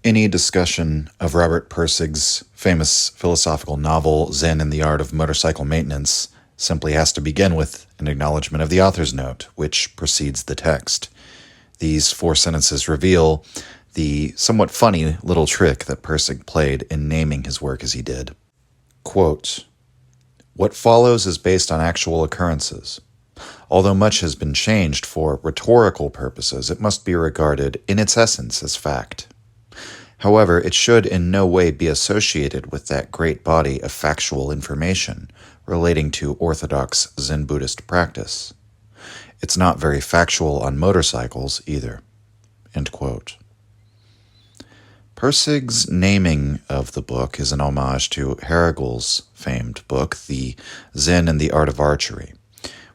Any discussion of Robert Pirsig's famous philosophical novel, Zen and the Art of Motorcycle Maintenance, simply has to begin with an acknowledgement of the author's note, which precedes the text. These 4 sentences reveal the somewhat funny little trick that Pirsig played in naming his work as he did. Quote, "What follows is based on actual occurrences. Although much has been changed for rhetorical purposes, it must be regarded in its essence as fact. However, it should in no way be associated with that great body of factual information relating to orthodox Zen Buddhist practice. It's not very factual on motorcycles either." End quote. Pirsig's naming of the book is an homage to Hegel's famed book, The Zen and the Art of Archery,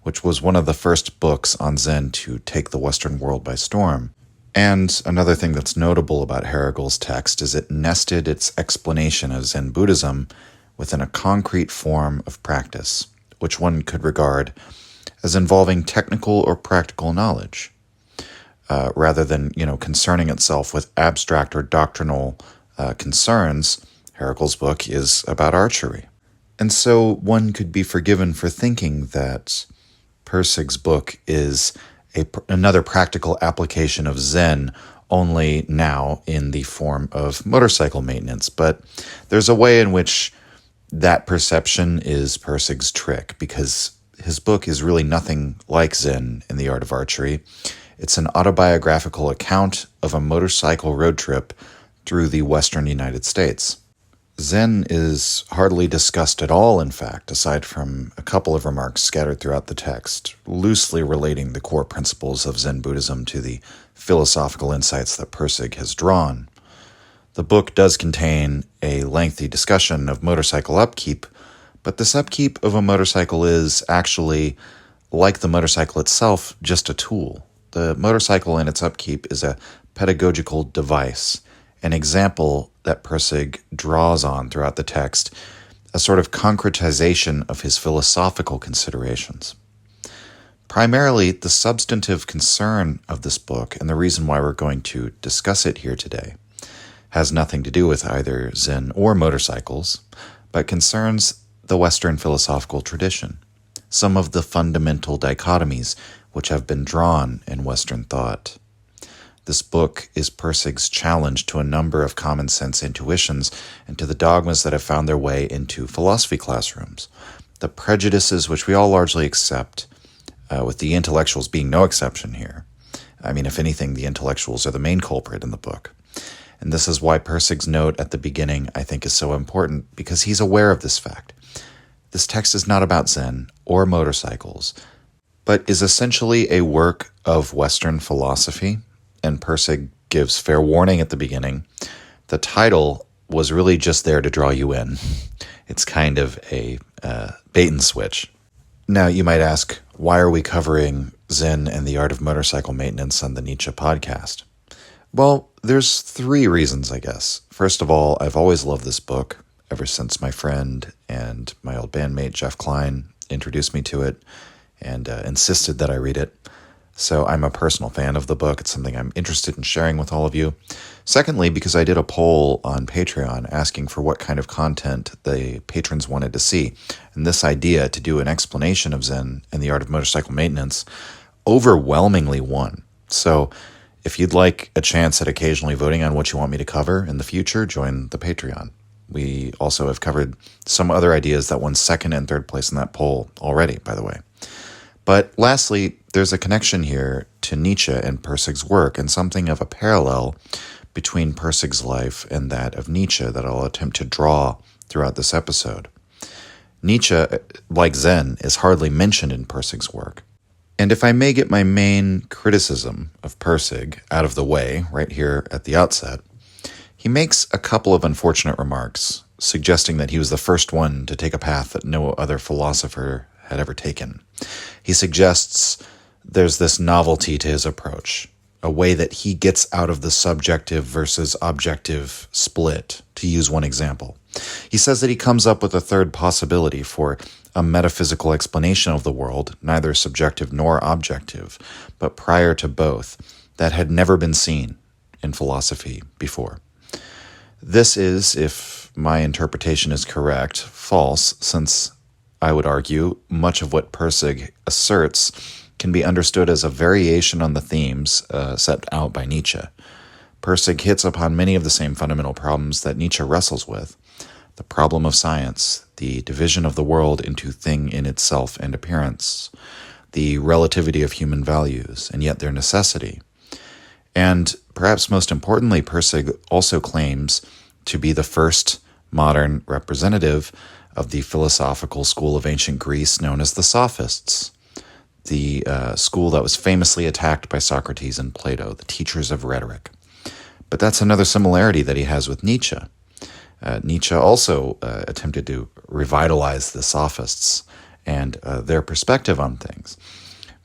which was one of the first books on Zen to take the Western world by storm. And another thing that's notable about Hegel's text is it nested its explanation of Zen Buddhism within a concrete form of practice, which one could regard as involving technical or practical knowledge, rather than, concerning itself with abstract or doctrinal concerns. Hegel's book is about archery. And so one could be forgiven for thinking that Pirsig's book is another practical application of Zen, only now in the form of motorcycle maintenance. But there's a way in which that perception is Pirsig's trick, because his book is really nothing like Zen and the Art of Archery. It's an autobiographical account of a motorcycle road trip through the Western United States. Zen is hardly discussed at all, in fact, aside from a couple of remarks scattered throughout the text, loosely relating the core principles of Zen Buddhism to the philosophical insights that Pirsig has drawn. The book does contain a lengthy discussion of motorcycle upkeep, but this upkeep of a motorcycle is actually, like the motorcycle itself, just a tool. The motorcycle and its upkeep is a pedagogical device, an example that Pirsig draws on throughout the text, a sort of concretization of his philosophical considerations. Primarily, the substantive concern of this book, and the reason why we're going to discuss it here today, has nothing to do with either Zen or motorcycles, but concerns the Western philosophical tradition, some of the fundamental dichotomies which have been drawn in Western thought. This book is Pirsig's challenge to a number of common sense intuitions and to the dogmas that have found their way into philosophy classrooms, the prejudices which we all largely accept, with the intellectuals being no exception here. I mean, if anything, the intellectuals are the main culprit in the book. And this is why Pirsig's note at the beginning, I think, is so important, because he's aware of this fact. This text is not about Zen or motorcycles, but is essentially a work of Western philosophy. And Pirsig gives fair warning at the beginning. The title was really just there to draw you in. It's kind of a bait and switch. Now, you might ask, why are we covering Zen and the Art of Motorcycle Maintenance on the Nietzsche podcast? Well, there's 3 reasons, I guess. First of all, I've always loved this book ever since my friend and my old bandmate, Jeff Klein, introduced me to it and insisted that I read it. So I'm a personal fan of the book. It's something I'm interested in sharing with all of you. Secondly, because I did a poll on Patreon asking for what kind of content the patrons wanted to see. And this idea to do an explanation of Zen and the Art of Motorcycle Maintenance overwhelmingly won. So if you'd like a chance at occasionally voting on what you want me to cover in the future, join the Patreon. We also have covered some other ideas that won 2nd and 3rd place in that poll already, by the way. But lastly, there's a connection here to Nietzsche and Pirsig's work, and something of a parallel between Pirsig's life and that of Nietzsche that I'll attempt to draw throughout this episode. Nietzsche, like Zen, is hardly mentioned in Pirsig's work. And if I may get my main criticism of Pirsig out of the way right here at the outset, he makes a couple of unfortunate remarks, suggesting that he was the first one to take a path that no other philosopher had ever taken. He suggests there's this novelty to his approach, a way that he gets out of the subjective versus objective split, to use one example. He says that he comes up with a third possibility for a metaphysical explanation of the world, neither subjective nor objective, but prior to both, that had never been seen in philosophy before. This is, if my interpretation is correct, false, since I would argue much of what Pirsig asserts can be understood as a variation on the themes set out by Nietzsche. Pirsig hits upon many of the same fundamental problems that Nietzsche wrestles with: the problem of science, the division of the world into thing in itself and appearance, the relativity of human values, and yet their necessity. And perhaps most importantly, Pirsig also claims to be the first modern representative of the philosophical school of ancient Greece known as the Sophists, the school that was famously attacked by Socrates and Plato, the teachers of rhetoric. But that's another similarity that he has with Nietzsche. Nietzsche also attempted to revitalize the Sophists and their perspective on things.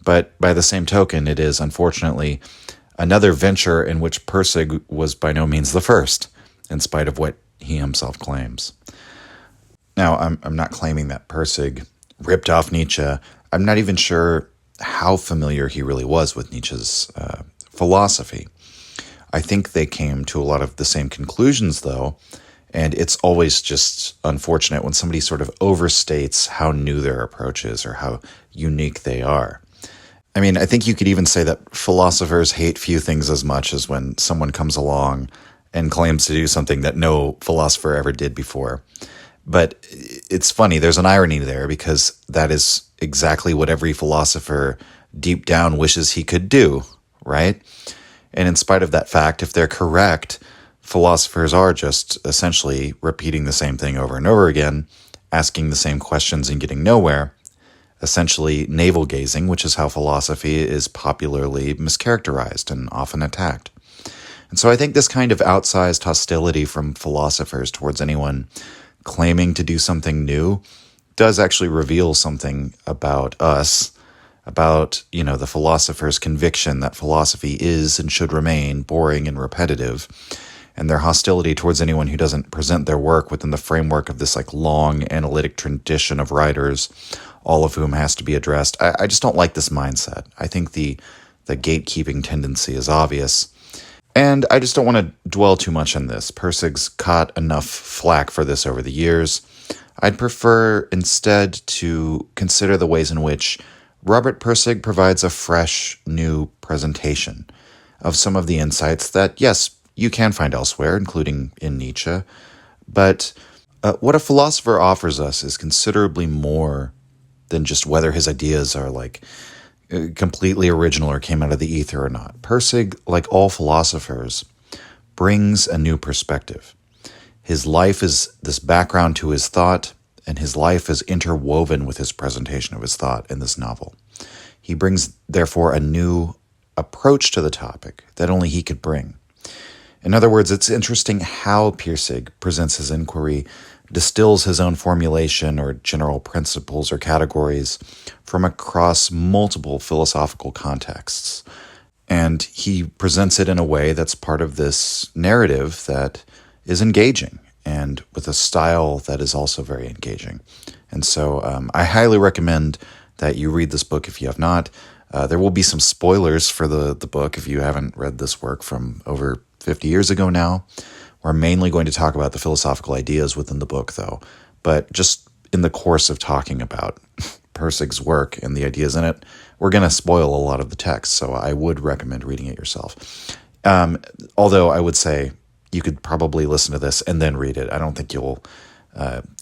But by the same token, it is unfortunately another venture in which Pirsig was by no means the first, in spite of what he himself claims. Now, I'm not claiming that Pirsig ripped off Nietzsche. I'm not even sure how familiar he really was with Nietzsche's philosophy. I think they came to a lot of the same conclusions, though, and it's always just unfortunate when somebody sort of overstates how new their approach is or how unique they are. I mean, I think you could even say that philosophers hate few things as much as when someone comes along and claims to do something that no philosopher ever did before. But it's funny, there's an irony there, because that is exactly what every philosopher deep down wishes he could do, right? And in spite of that fact, if they're correct, philosophers are just essentially repeating the same thing over and over again, asking the same questions and getting nowhere, essentially navel-gazing, which is how philosophy is popularly mischaracterized and often attacked. And so I think this kind of outsized hostility from philosophers towards anyone claiming to do something new does actually reveal something about us, about, the philosopher's conviction that philosophy is and should remain boring and repetitive, and their hostility towards anyone who doesn't present their work within the framework of this long analytic tradition of writers, all of whom has to be addressed. I just don't like this mindset. I think the gatekeeping tendency is obvious. And I just don't want to dwell too much on this. Pirsig's caught enough flack for this over the years. I'd prefer instead to consider the ways in which Robert Pirsig provides a fresh, new presentation of some of the insights that, yes, you can find elsewhere, including in Nietzsche. But what a philosopher offers us is considerably more than just whether his ideas are completely original or came out of the ether or not. Pirsig, like all philosophers, brings a new perspective. His life is this background to his thought, and his life is interwoven with his presentation of his thought in this novel. He brings, therefore, a new approach to the topic that only he could bring. In other words, it's interesting how Pirsig presents his inquiry, distills his own formulation or general principles or categories from across multiple philosophical contexts. And he presents it in a way that's part of this narrative that is engaging and with a style that is also very engaging. And so I highly recommend that you read this book if you have not. There will be some spoilers for the book if you haven't read this work from over 50 years ago now. We're mainly going to talk about the philosophical ideas within the book, though. But just in the course of talking about Pirsig's work and the ideas in it, we're going to spoil a lot of the text, so I would recommend reading it yourself. Although I would say you could probably listen to this and then read it. I don't think you'll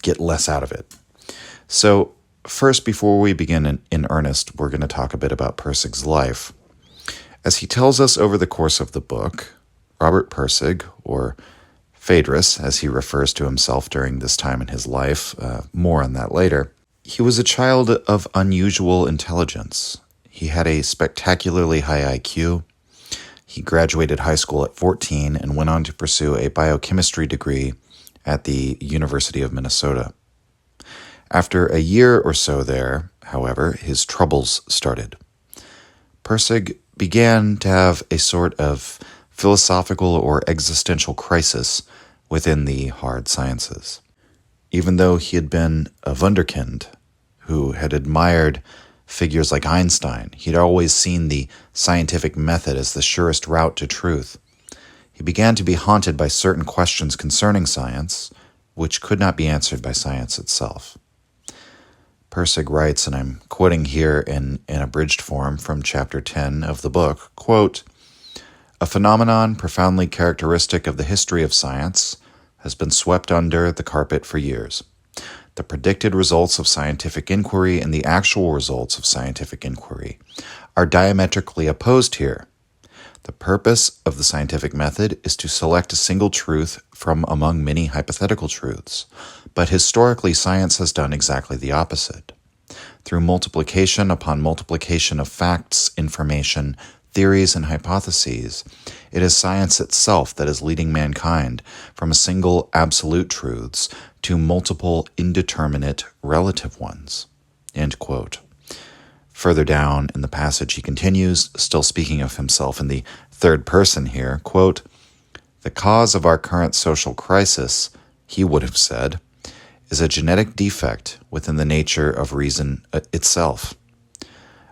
get less out of it. So first, before we begin in earnest, we're going to talk a bit about Pirsig's life. As he tells us over the course of the book, Robert Pirsig, or Phaedrus, as he refers to himself during this time in his life, more on that later, he was a child of unusual intelligence. He had a spectacularly high IQ. He graduated high school at 14 and went on to pursue a biochemistry degree at the University of Minnesota. After a year or so there, however, his troubles started. Pirsig began to have a sort of philosophical or existential crisis within the hard sciences. Even though he had been a wunderkind who had admired figures like Einstein, he'd always seen the scientific method as the surest route to truth. He began to be haunted by certain questions concerning science, which could not be answered by science itself. Pirsig writes, and I'm quoting here in an abridged form from chapter 10 of the book, quote, "A phenomenon profoundly characteristic of the history of science has been swept under the carpet for years. The predicted results of scientific inquiry and the actual results of scientific inquiry are diametrically opposed here. The purpose of the scientific method is to select a single truth from among many hypothetical truths, but historically science has done exactly the opposite. Through multiplication upon multiplication of facts, information, theories, and hypotheses, it is science itself that is leading mankind from a single absolute truths to multiple indeterminate relative ones." End quote. Further down in the passage, he continues, still speaking of himself in the third person here, quote, "The cause of our current social crisis," he would have said, "is a genetic defect within the nature of reason itself.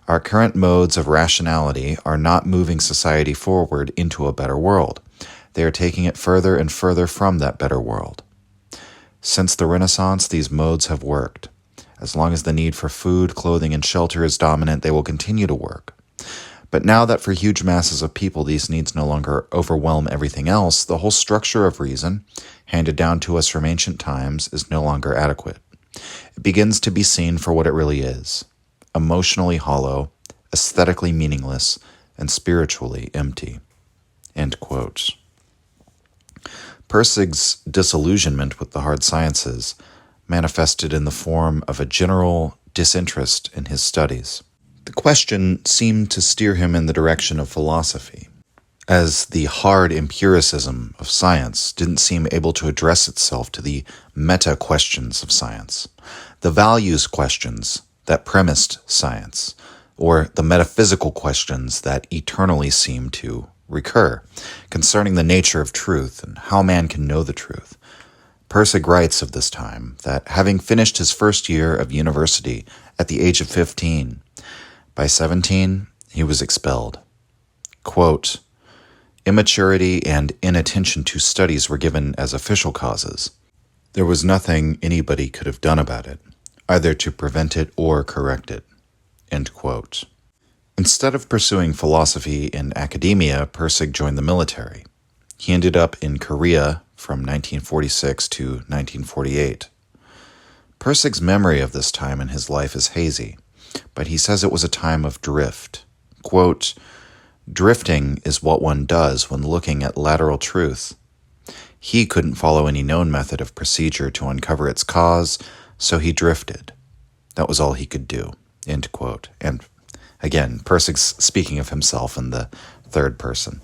Our current modes of rationality are not moving society forward into a better world. They are taking it further and further from that better world. Since the Renaissance, these modes have worked. As long as the need for food, clothing, and shelter is dominant, they will continue to work. But now that for huge masses of people these needs no longer overwhelm everything else, the whole structure of reason, handed down to us from ancient times, is no longer adequate. It begins to be seen for what it really is: emotionally hollow, aesthetically meaningless, and spiritually empty." End quote. Pirsig's disillusionment with the hard sciences manifested in the form of a general disinterest in his studies. The question seemed to steer him in the direction of philosophy, as the hard empiricism of science didn't seem able to address itself to the meta-questions of science, the values questions that premised science, or the metaphysical questions that eternally seem to recur, concerning the nature of truth and how man can know the truth. Pirsig writes of this time that, having finished his first year of university at the age of 15, by 17 he was expelled. Quote, "Immaturity and inattention to studies were given as official causes. There was nothing anybody could have done about it, either to prevent it or correct it." End quote. Instead of pursuing philosophy in academia, Pirsig joined the military. He ended up in Korea from 1946 to 1948. Pirsig's memory of this time in his life is hazy, but he says it was a time of drift. Quote, "Drifting is what one does when looking at lateral truth. He couldn't follow any known method of procedure to uncover its cause, so he drifted. That was all he could do." End quote. And again, Pirsig's speaking of himself in the third person.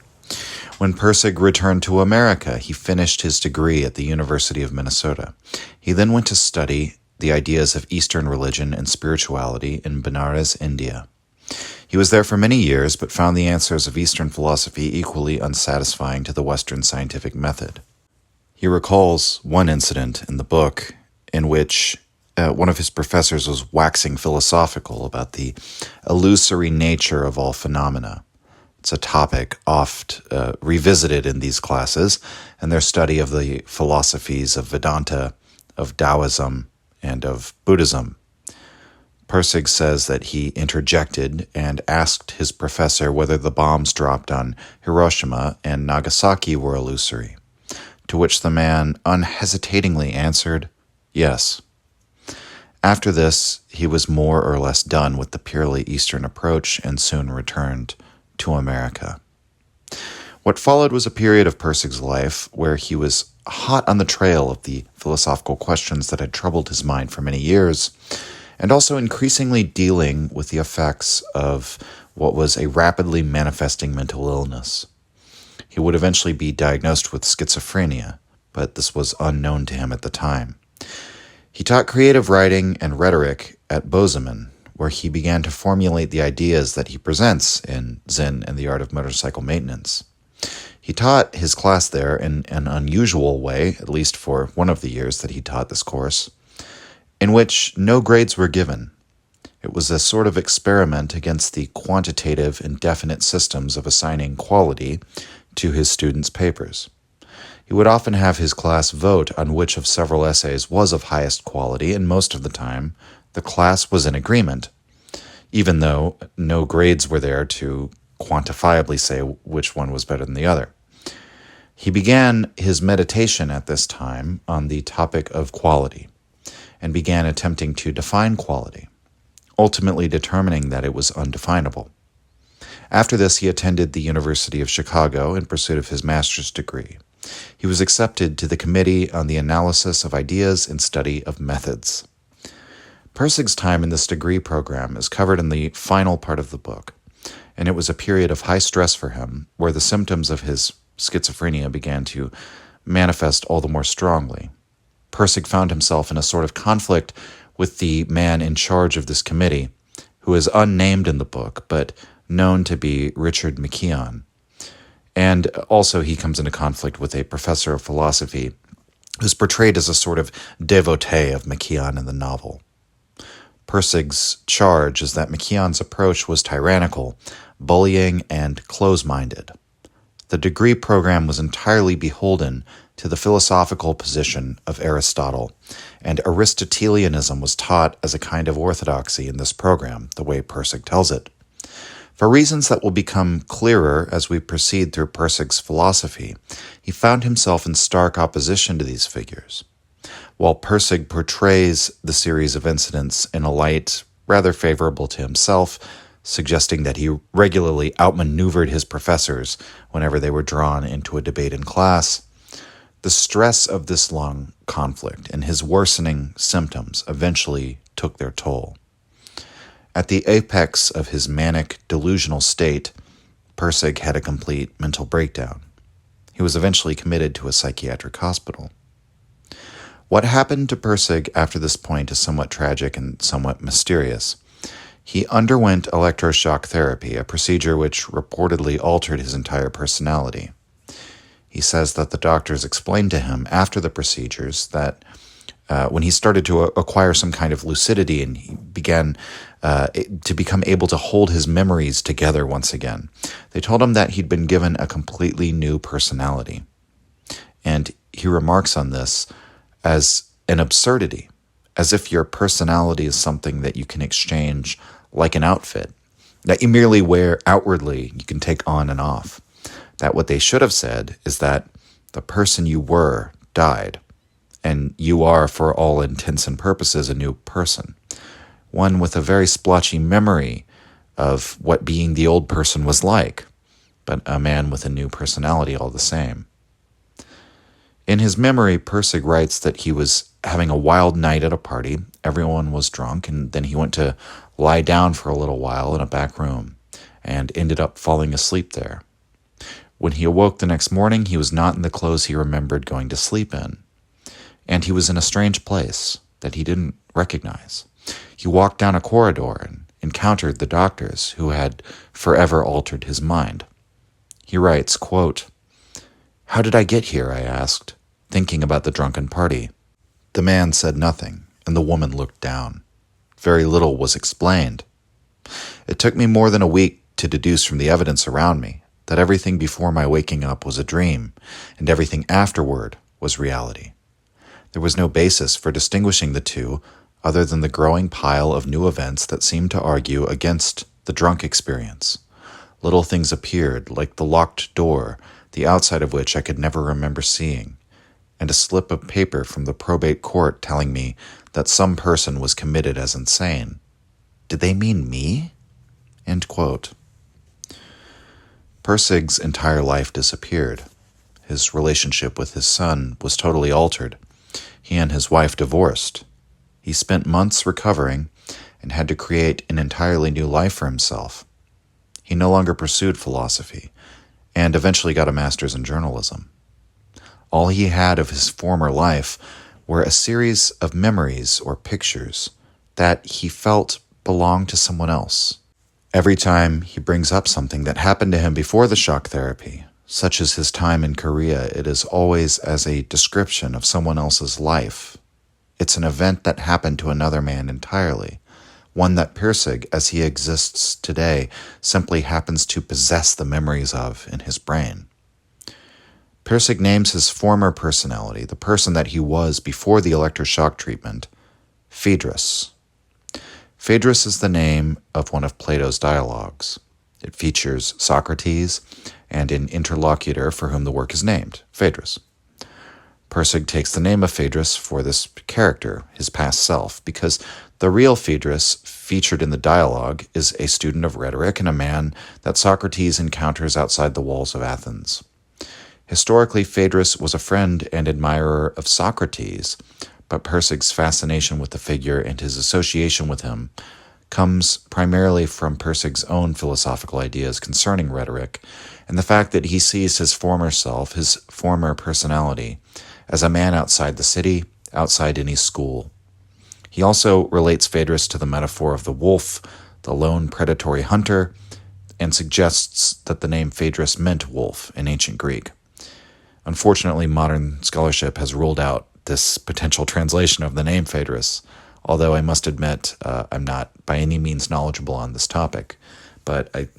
When Pirsig returned to America, he finished his degree at the University of Minnesota. He then went to study the ideas of Eastern religion and spirituality in Benares, India. He was there for many years, but found the answers of Eastern philosophy equally unsatisfying to the Western scientific method. He recalls one incident in the book in which one of his professors was waxing philosophical about the illusory nature of all phenomena. It's a topic oft revisited in these classes and their study of the philosophies of Vedanta, of Taoism, and of Buddhism. Pirsig says that he interjected and asked his professor whether the bombs dropped on Hiroshima and Nagasaki were illusory, to which the man unhesitatingly answered, "Yes." After this, he was more or less done with the purely Eastern approach and soon returned to America. What followed was a period of Pirsig's life where he was hot on the trail of the philosophical questions that had troubled his mind for many years, and also increasingly dealing with the effects of what was a rapidly manifesting mental illness. He would eventually be diagnosed with schizophrenia, but this was unknown to him at the time. He taught creative writing and rhetoric at Bozeman, where he began to formulate the ideas that he presents in Zen and the Art of Motorcycle Maintenance. He taught his class there in an unusual way, at least for one of the years that he taught this course, in which no grades were given. It was a sort of experiment against the quantitative and definite systems of assigning quality to his students' papers. He would often have his class vote on which of several essays was of highest quality, and most of the time, the class was in agreement, even though no grades were there to quantifiably say which one was better than the other. He began his meditation at this time on the topic of quality, and began attempting to define quality, ultimately determining that it was undefinable. After this, he attended the University of Chicago in pursuit of his master's degree. He was accepted to the Committee on the Analysis of Ideas and Study of Methods. Pirsig's time in this degree program is covered in the final part of the book, and it was a period of high stress for him, where the symptoms of his schizophrenia began to manifest all the more strongly. Pirsig found himself in a sort of conflict with the man in charge of this committee, who is unnamed in the book, but known to be Richard McKeon. And also he comes into conflict with a professor of philosophy who's portrayed as a sort of devotee of McKeon in the novel. Pirsig's charge is that McKeon's approach was tyrannical, bullying, and close-minded. The degree program was entirely beholden to the philosophical position of Aristotle, and Aristotelianism was taught as a kind of orthodoxy in this program, the way Pirsig tells it. For reasons that will become clearer as we proceed through Pirsig's philosophy, he found himself in stark opposition to these figures. While Pirsig portrays the series of incidents in a light rather favorable to himself, suggesting that he regularly outmaneuvered his professors whenever they were drawn into a debate in class, the stress of this long conflict and his worsening symptoms eventually took their toll. At the apex of his manic, delusional state, Pirsig had a complete mental breakdown. He was eventually committed to a psychiatric hospital. What happened to Pirsig after this point is somewhat tragic and somewhat mysterious. He underwent electroshock therapy, a procedure which reportedly altered his entire personality. He says that the doctors explained to him after the procedures that when he started to acquire some kind of lucidity and he began to become able to hold his memories together once again, they told him that he'd been given a completely new personality. And he remarks on this as an absurdity, as if your personality is something that you can exchange like an outfit, that you merely wear outwardly, you can take on and off. That what they should have said is that the person you were died, and you are, for all intents and purposes, a new person, one with a very splotchy memory of what being the old person was like, but a man with a new personality all the same. In his memory, Pirsig writes that he was having a wild night at a party, everyone was drunk, and then he went to lie down for a little while in a back room, and ended up falling asleep there. When he awoke the next morning, he was not in the clothes he remembered going to sleep in, and he was in a strange place that he didn't recognize. He walked down a corridor and encountered the doctors who had forever altered his mind. He writes, quote, "How did I get here?" I asked, thinking about the drunken party. The man said nothing, and the woman looked down. Very little was explained. It took me more than a week to deduce from the evidence around me that everything before my waking up was a dream, and everything afterward was reality. There was no basis for distinguishing the two other than the growing pile of new events that seemed to argue against the drunk experience. Little things appeared, like the locked door, the outside of which I could never remember seeing, and a slip of paper from the probate court telling me that some person was committed as insane. Did they mean me? End quote. Pirsig's entire life disappeared. His relationship with his son was totally altered. He and his wife divorced. He spent months recovering and had to create an entirely new life for himself. He no longer pursued philosophy and eventually got a master's in journalism. All he had of his former life were a series of memories or pictures that he felt belonged to someone else. Every time he brings up something that happened to him before the shock therapy, such as his time in Korea, it is always as a description of someone else's life. It's an event that happened to another man entirely, one that Pirsig, as he exists today, simply happens to possess the memories of in his brain. Pirsig names his former personality, the person that he was before the electroshock treatment, Phaedrus. Phaedrus is the name of one of Plato's dialogues. It features Socrates and an interlocutor for whom the work is named, Phaedrus. Pirsig takes the name of Phaedrus for this character, his past self, because the real Phaedrus featured in the dialogue is a student of rhetoric and a man that Socrates encounters outside the walls of Athens. Historically, Phaedrus was a friend and admirer of Socrates, but Pirsig's fascination with the figure and his association with him comes primarily from Pirsig's own philosophical ideas concerning rhetoric and the fact that he sees his former self, his former personality, as a man outside the city, outside any school. He also relates Phaedrus to the metaphor of the wolf, the lone predatory hunter, and suggests that the name Phaedrus meant wolf in ancient Greek. Unfortunately, modern scholarship has ruled out this potential translation of the name Phaedrus, although I must admit I'm not by any means knowledgeable on this topic, but I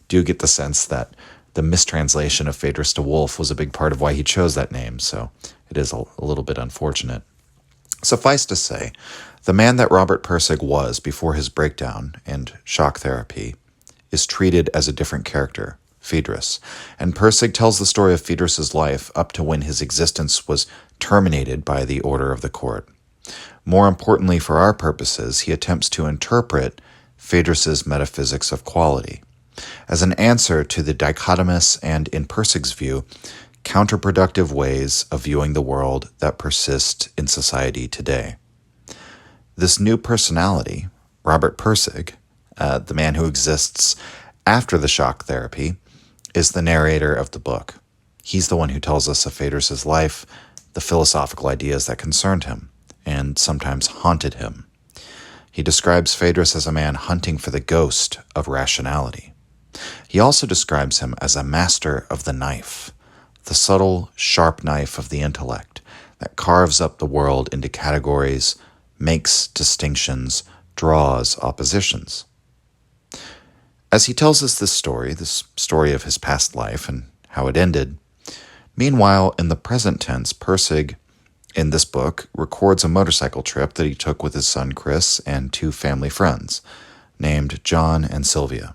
do get the sense that the mistranslation of Phaedrus to wolf was a big part of why he chose that name, so it is a little bit unfortunate. Suffice to say, the man that Robert Pirsig was before his breakdown and shock therapy is treated as a different character, Phaedrus, and Pirsig tells the story of Phaedrus's life up to when his existence was terminated by the order of the court. More importantly for our purposes, he attempts to interpret Phaedrus's Metaphysics of Quality as an answer to the dichotomous and, in Pirsig's view, counterproductive ways of viewing the world that persist in society today. This new personality, Robert Pirsig, the man who exists after the shock therapy, is the narrator of the book. He's the one who tells us of Phaedrus's life, the philosophical ideas that concerned him, and sometimes haunted him. He describes Phaedrus as a man hunting for the ghost of rationality. He also describes him as a master of the knife, the subtle, sharp knife of the intellect that carves up the world into categories, makes distinctions, draws oppositions. As he tells us this story of his past life and how it ended, meanwhile, in the present tense, Pirsig, in this book, records a motorcycle trip that he took with his son Chris and two family friends, named John and Sylvia.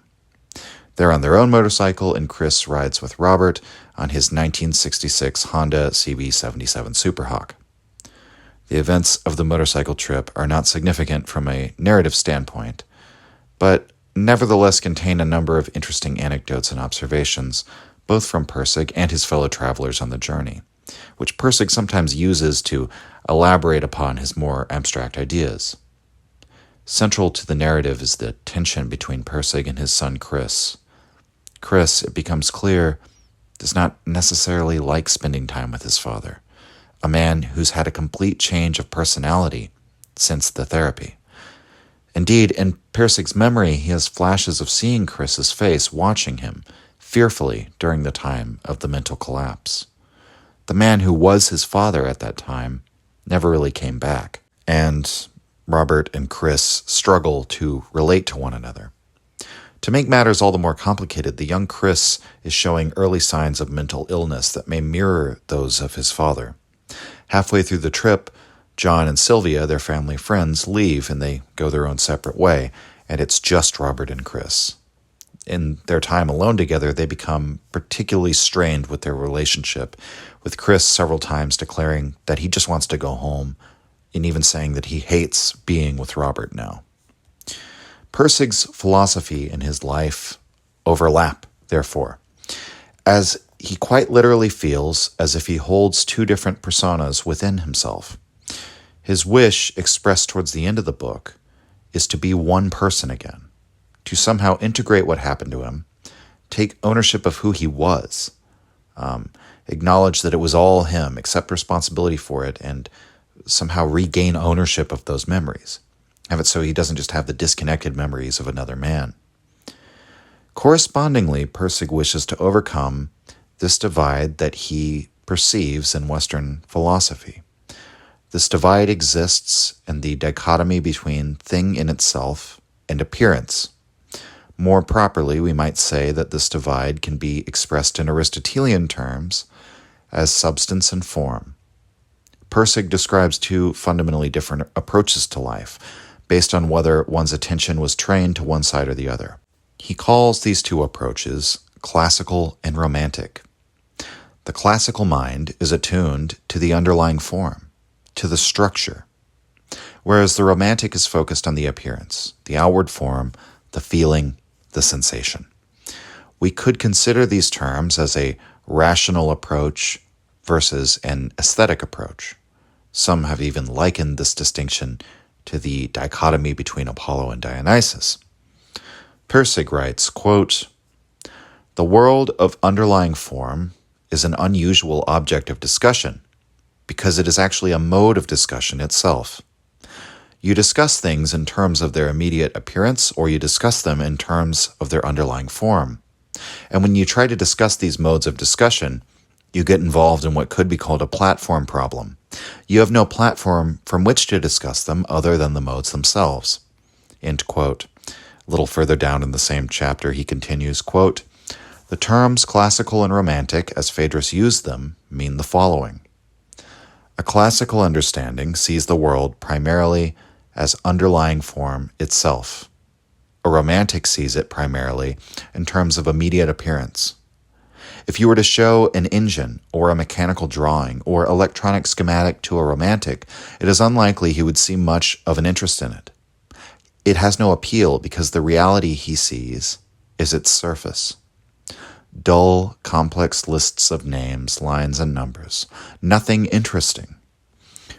They're on their own motorcycle, and Chris rides with Robert on his 1966 Honda CB77 Superhawk. The events of the motorcycle trip are not significant from a narrative standpoint, but nevertheless contain a number of interesting anecdotes and observations, both from Pirsig and his fellow travelers on the journey, which Pirsig sometimes uses to elaborate upon his more abstract ideas. Central to the narrative is the tension between Pirsig and his son Chris. Chris, it becomes clear, does not necessarily like spending time with his father, a man who's had a complete change of personality since the therapy. Indeed, in Pirsig's memory, he has flashes of seeing Chris's face watching him fearfully during the time of the mental collapse. The man who was his father at that time never really came back, and Robert and Chris struggle to relate to one another. To make matters all the more complicated, the young Chris is showing early signs of mental illness that may mirror those of his father. Halfway through the trip, John and Sylvia, their family friends, leave and they go their own separate way, and it's just Robert and Chris. In their time alone together, they become particularly strained with their relationship, with Chris several times declaring that he just wants to go home, and even saying that he hates being with Robert now. Pirsig's philosophy and his life overlap, therefore, as he quite literally feels as if he holds two different personas within himself. His wish, expressed towards the end of the book, is to be one person again, to somehow integrate what happened to him, take ownership of who he was, acknowledge that it was all him, accept responsibility for it, and somehow regain ownership of those memories. Have it so he doesn't just have the disconnected memories of another man. Correspondingly, Pirsig wishes to overcome this divide that he perceives in Western philosophy. This divide exists in the dichotomy between thing in itself and appearance. More properly, we might say that this divide can be expressed in Aristotelian terms as substance and form. Pirsig describes two fundamentally different approaches to life, based on whether one's attention was trained to one side or the other. He calls these two approaches classical and romantic. The classical mind is attuned to the underlying form, to the structure, whereas the romantic is focused on the appearance, the outward form, the feeling, the sensation. We could consider these terms as a rational approach versus an aesthetic approach. Some have even likened this distinction to the dichotomy between Apollo and Dionysus. Pirsig writes, quote, "The world of underlying form is an unusual object of discussion because it is actually a mode of discussion itself. You discuss things in terms of their immediate appearance, or you discuss them in terms of their underlying form. And when you try to discuss these modes of discussion, you get involved in what could be called a platform problem. You have no platform from which to discuss them other than the modes themselves." End quote. A little further down in the same chapter, he continues, quote, "The terms classical and romantic, as Phaedrus used them, mean the following. A classical understanding sees the world primarily as underlying form itself. A romantic sees it primarily in terms of immediate appearance. If you were to show an engine or a mechanical drawing or electronic schematic to a romantic, it is unlikely he would see much of an interest in it. It has no appeal because the reality he sees is its surface. Dull, complex lists of names, lines, and numbers. Nothing interesting.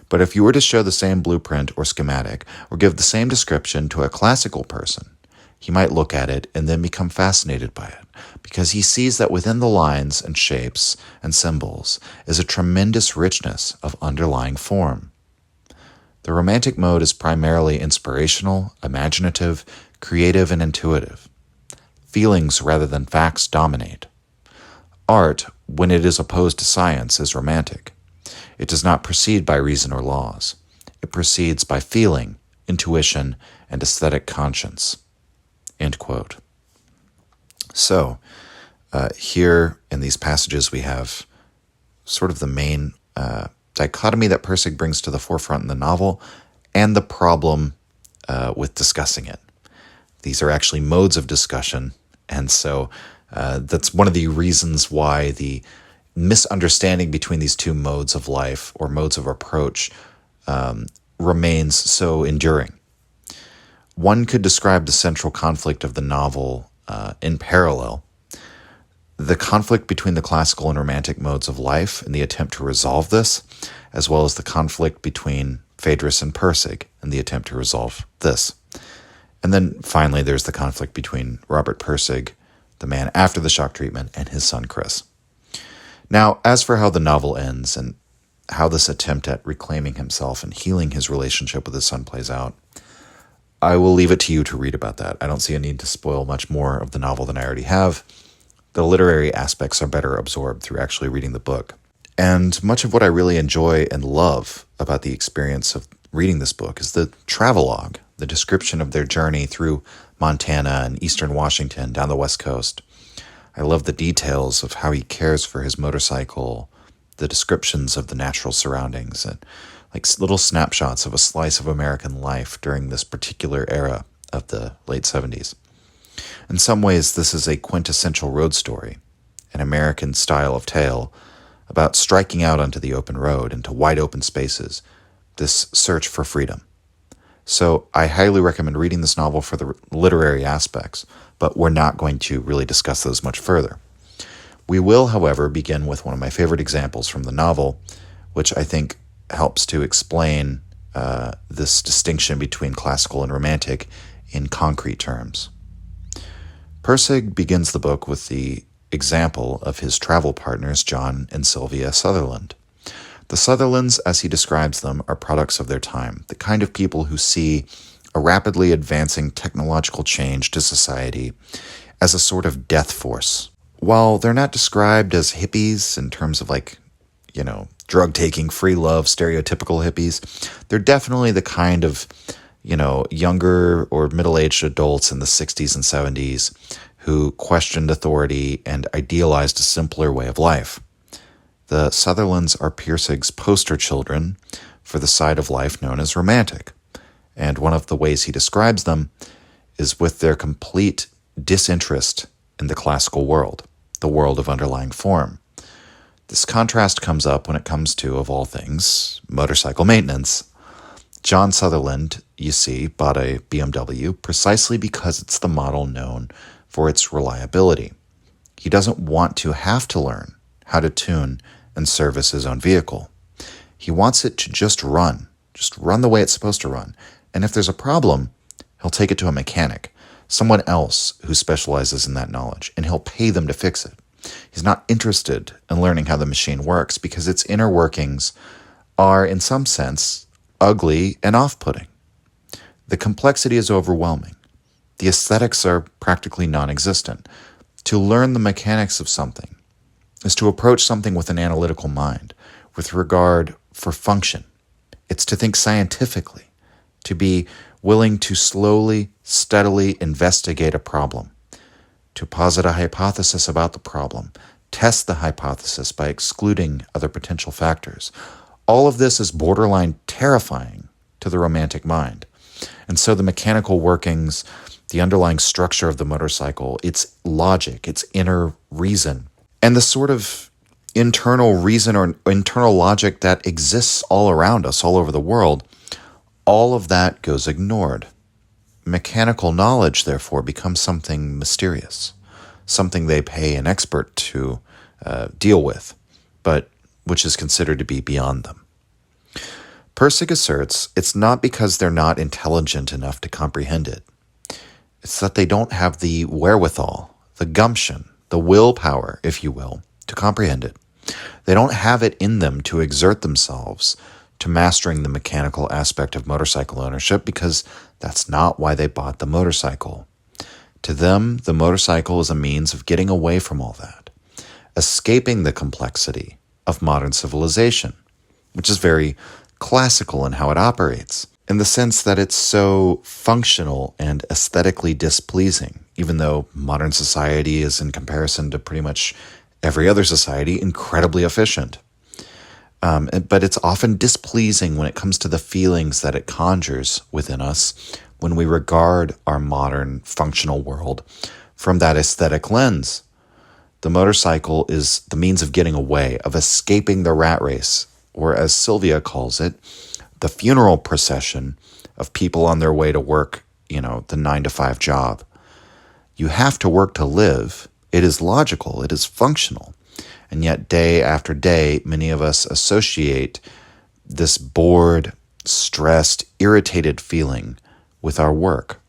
But if you were to show the same blueprint or schematic or give the same description to a classical person, he might look at it and then become fascinated by it, because he sees that within the lines and shapes and symbols is a tremendous richness of underlying form. The romantic mode is primarily inspirational, imaginative, creative, and intuitive. Feelings rather than facts dominate. Art, when it is opposed to science, is romantic. It does not proceed by reason or laws. It proceeds by feeling, intuition, and aesthetic conscience." End quote. So, here in these passages we have sort of the main dichotomy that Pirsig brings to the forefront in the novel and the problem with discussing it. These are actually modes of discussion, and so that's one of the reasons why the misunderstanding between these two modes of life or modes of approach remains so enduring. One could describe the central conflict of the novel in parallel. The conflict between the classical and romantic modes of life and the attempt to resolve this, as well as the conflict between Phaedrus and Pirsig and the attempt to resolve this. And then finally, there's the conflict between Robert Pirsig, the man after the shock treatment, and his son Chris. Now, as for how the novel ends and how this attempt at reclaiming himself and healing his relationship with his son plays out, I will leave it to you to read about that. I don't see a need to spoil much more of the novel than I already have. The literary aspects are better absorbed through actually reading the book. And much of what I really enjoy and love about the experience of reading this book is the travelogue, the description of their journey through Montana and eastern Washington down the West Coast. I love the details of how he cares for his motorcycle, the descriptions of the natural surroundings, and like little snapshots of a slice of American life during this particular era of the late 70s. In some ways, this is a quintessential road story, an American style of tale about striking out onto the open road, into wide open spaces, this search for freedom. So I highly recommend reading this novel for the literary aspects, but we're not going to really discuss those much further. We will, however, begin with one of my favorite examples from the novel, which I think helps to explain this distinction between classical and romantic in concrete terms. Pirsig begins the book with the example of his travel partners, John and Sylvia Sutherland. The Sutherlands, as he describes them, are products of their time, the kind of people who see a rapidly advancing technological change to society as a sort of death force. While they're not described as hippies in terms of drug-taking, free love, stereotypical hippies, they're definitely the kind of, younger or middle-aged adults in the 60s and 70s who questioned authority and idealized a simpler way of life. The Sutherlands are Pirsig's poster children for the side of life known as romantic, and one of the ways he describes them is with their complete disinterest in the classical world, the world of underlying form. This contrast comes up when it comes to, of all things, motorcycle maintenance. John Sutherland, you see, bought a BMW precisely because it's the model known for its reliability. He doesn't want to have to learn how to tune and service his own vehicle. He wants it to just run the way it's supposed to run. And if there's a problem, he'll take it to a mechanic, someone else who specializes in that knowledge, and he'll pay them to fix it. He's not interested in learning how the machine works because its inner workings are, in some sense, ugly and off-putting. The complexity is overwhelming. The aesthetics are practically non-existent. To learn the mechanics of something is to approach something with an analytical mind, with regard for function. It's to think scientifically, to be willing to slowly, steadily investigate a problem, to posit a hypothesis about the problem, test the hypothesis by excluding other potential factors. All of this is borderline terrifying to the romantic mind. And so the mechanical workings, the underlying structure of the motorcycle, its logic, its inner reason, and the sort of internal reason or internal logic that exists all around us, all over the world, all of that goes ignored. Mechanical knowledge, therefore, becomes something mysterious, something they pay an expert to deal with, but which is considered to be beyond them. Pirsig asserts it's not because they're not intelligent enough to comprehend it. It's that they don't have the wherewithal, the gumption, the willpower, if you will, to comprehend it. They don't have it in them to exert themselves to mastering the mechanical aspect of motorcycle ownership because that's not why they bought the motorcycle. To them, the motorcycle is a means of getting away from all that, escaping the complexity of modern civilization, which is very classical in how it operates, in the sense that it's so functional and aesthetically displeasing, even though modern society is, in comparison to pretty much every other society, incredibly efficient. But it's often displeasing when it comes to the feelings that it conjures within us when we regard our modern functional world from that aesthetic lens. The motorcycle is the means of getting away, of escaping the rat race, or as Sylvia calls it, the funeral procession of people on their way to work, the 9-to-5 job. You have to work to live. It is logical. It is functional. And yet day after day, many of us associate this bored, stressed, irritated feeling with our work.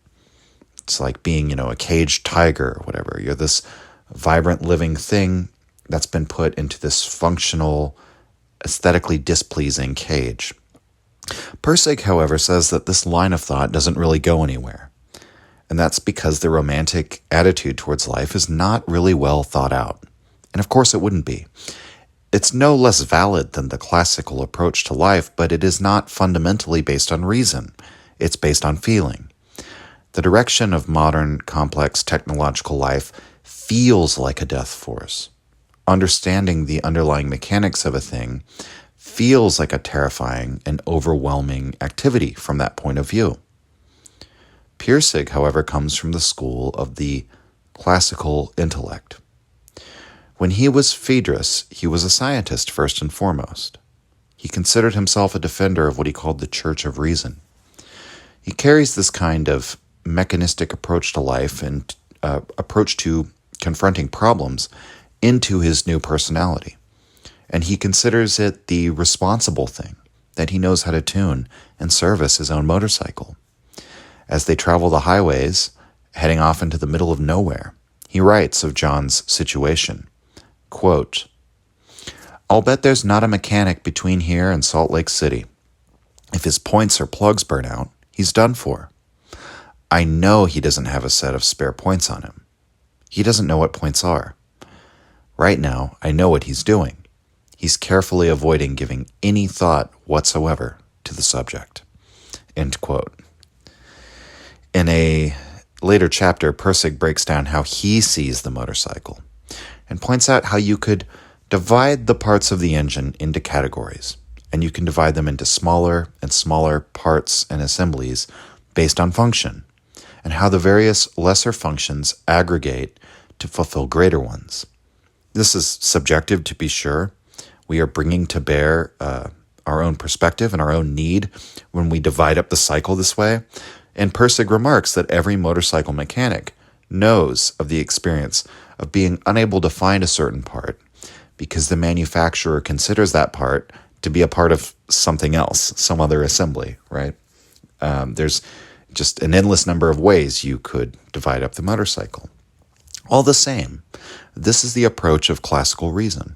It's like being, a caged tiger or whatever. You're this vibrant living thing that's been put into this functional, aesthetically displeasing cage. Pirsig, however, says that this line of thought doesn't really go anywhere. And that's because the romantic attitude towards life is not really well thought out. And of course it wouldn't be. It's no less valid than the classical approach to life, but it is not fundamentally based on reason. It's based on feeling. The direction of modern, complex technological life feels like a death force. Understanding the underlying mechanics of a thing feels like a terrifying and overwhelming activity from that point of view. Pirsig, however, comes from the school of the classical intellect. When he was Phaedrus, he was a scientist first and foremost. He considered himself a defender of what he called the Church of Reason. He carries this kind of mechanistic approach to life and approach to confronting problems into his new personality. And he considers it the responsible thing that he knows how to tune and service his own motorcycle. As they travel the highways, heading off into the middle of nowhere, he writes of John's situation, quote, "I'll bet there's not a mechanic between here and Salt Lake City. If his points or plugs burn out, he's done for. I know he doesn't have a set of spare points on him. He doesn't know what points are. Right now, I know what he's doing. He's carefully avoiding giving any thought whatsoever to the subject." End quote. In a later chapter, Pirsig breaks down how he sees the motorcycle and points out how you could Divide the parts of the engine into categories, and you can divide them into smaller and smaller parts and assemblies based on function, and how the various lesser functions aggregate to fulfill greater ones. This is subjective, to be sure. We are bringing to bear our own perspective and our own need when we divide up the cycle this way. And Pirsig remarks that every motorcycle mechanic knows of the experience of being unable to find a certain part because the manufacturer considers that part to be a part of something else, some other assembly, right? There's just an endless number of ways you could divide up the motorcycle. All the same, this is the approach of classical reason,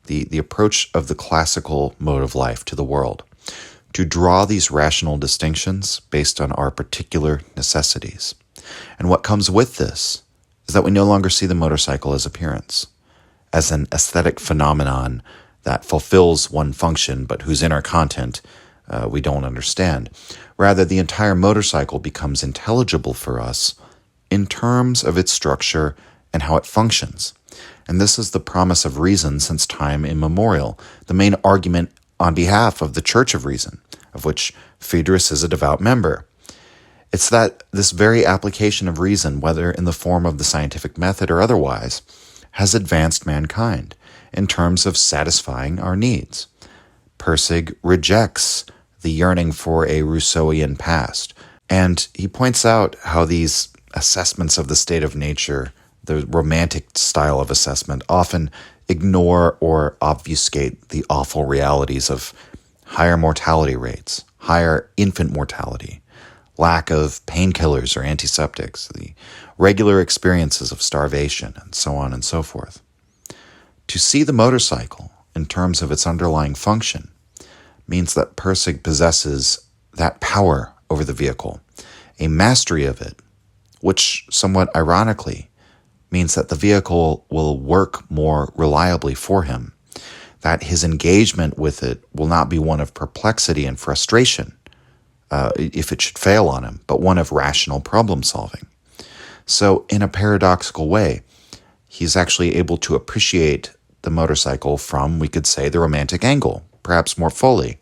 the approach of the classical mode of life to the world, to draw these rational distinctions based on our particular necessities. And what comes with this is that we no longer see the motorcycle as appearance, as an aesthetic phenomenon that fulfills one function but whose inner content we don't understand. Rather, the entire motorcycle becomes intelligible for us in terms of its structure and how it functions. And this is the promise of reason since time immemorial, the main argument on behalf of the Church of Reason, of which Phaedrus is a devout member. It's that this very application of reason, whether in the form of the scientific method or otherwise, has advanced mankind in terms of satisfying our needs. Pirsig rejects the yearning for a Rousseauian past, and he points out how these assessments of the state of nature, the romantic style of assessment, often ignore or obfuscate the awful realities of higher mortality rates, higher infant mortality, lack of painkillers or antiseptics, the regular experiences of starvation, and so on and so forth. To see the motorcycle in terms of its underlying function means that Pirsig possesses that power over the vehicle, a mastery of it, which somewhat ironically means that the vehicle will work more reliably for him, that his engagement with it will not be one of perplexity and frustration if it should fail on him, but one of rational problem solving. So in a paradoxical way, he's actually able to appreciate the motorcycle from, we could say, the romantic angle, perhaps more fully.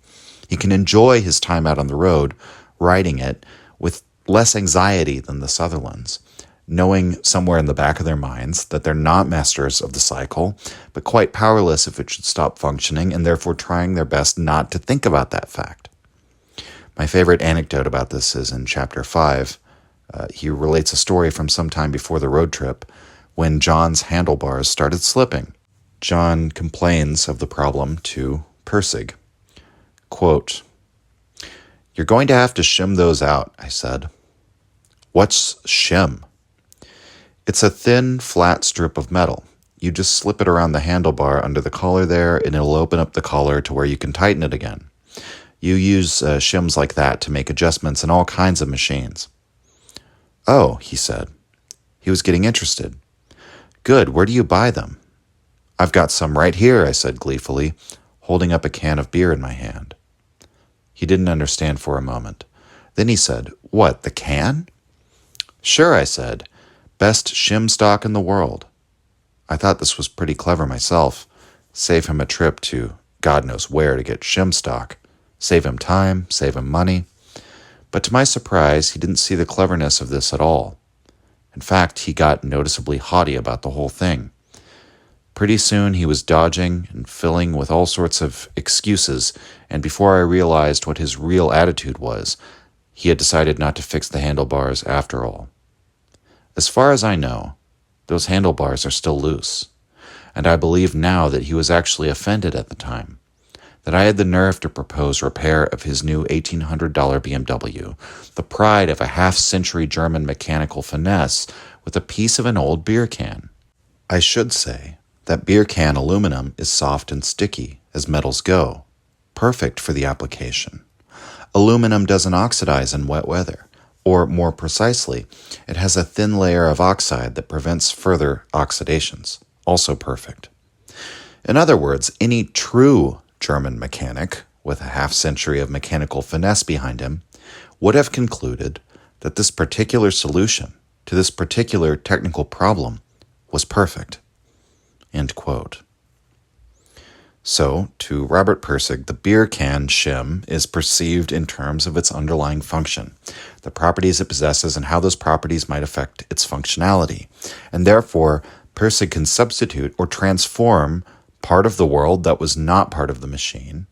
He can enjoy his time out on the road, riding it with less anxiety than the Sutherlands, knowing somewhere in the back of their minds that they're not masters of the cycle, but quite powerless if it should stop functioning, and therefore trying their best not to think about that fact. My favorite anecdote about this is in chapter 5. He relates a story from some time before the road trip when John's handlebars started slipping. John complains of the problem to Pirsig. Quote, "You're going to have to shim those out," I said. "What's shim?" "It's a thin, flat strip of metal. You just slip it around the handlebar under the collar there, and it'll open up the collar to where you can tighten it again. You use shims like that to make adjustments in all kinds of machines." "Oh," he said. He was getting interested. "Good, where do you buy them?" "I've got some right here," I said gleefully, holding up a can of beer in my hand. He didn't understand for a moment. Then he said, "What, the can?" "Sure," I said. "Best shim stock in the world." I thought this was pretty clever myself. Save him a trip to God knows where to get shim stock. Save him time, save him money. But to my surprise, he didn't see the cleverness of this at all. In fact, he got noticeably haughty about the whole thing. Pretty soon he was dodging and filling with all sorts of excuses, and before I realized what his real attitude was, he had decided not to fix the handlebars after all. As far as I know, those handlebars are still loose, and I believe now that he was actually offended at the time, that I had the nerve to propose repair of his new $1,800 BMW, the pride of a half-century German mechanical finesse, with a piece of an old beer can. I should say that beer can aluminum is soft and sticky, as metals go, perfect for the application. Aluminum doesn't oxidize in wet weather, or more precisely, it has a thin layer of oxide that prevents further oxidations, also perfect. In other words, any true German mechanic, with a half-century of mechanical finesse behind him, would have concluded that this particular solution to this particular technical problem was perfect. End quote. So, to Robert Pirsig, the beer can shim is perceived in terms of its underlying function, the properties it possesses and how those properties might affect its functionality. And therefore, Pirsig can substitute or transform part of the world that was not part of the machine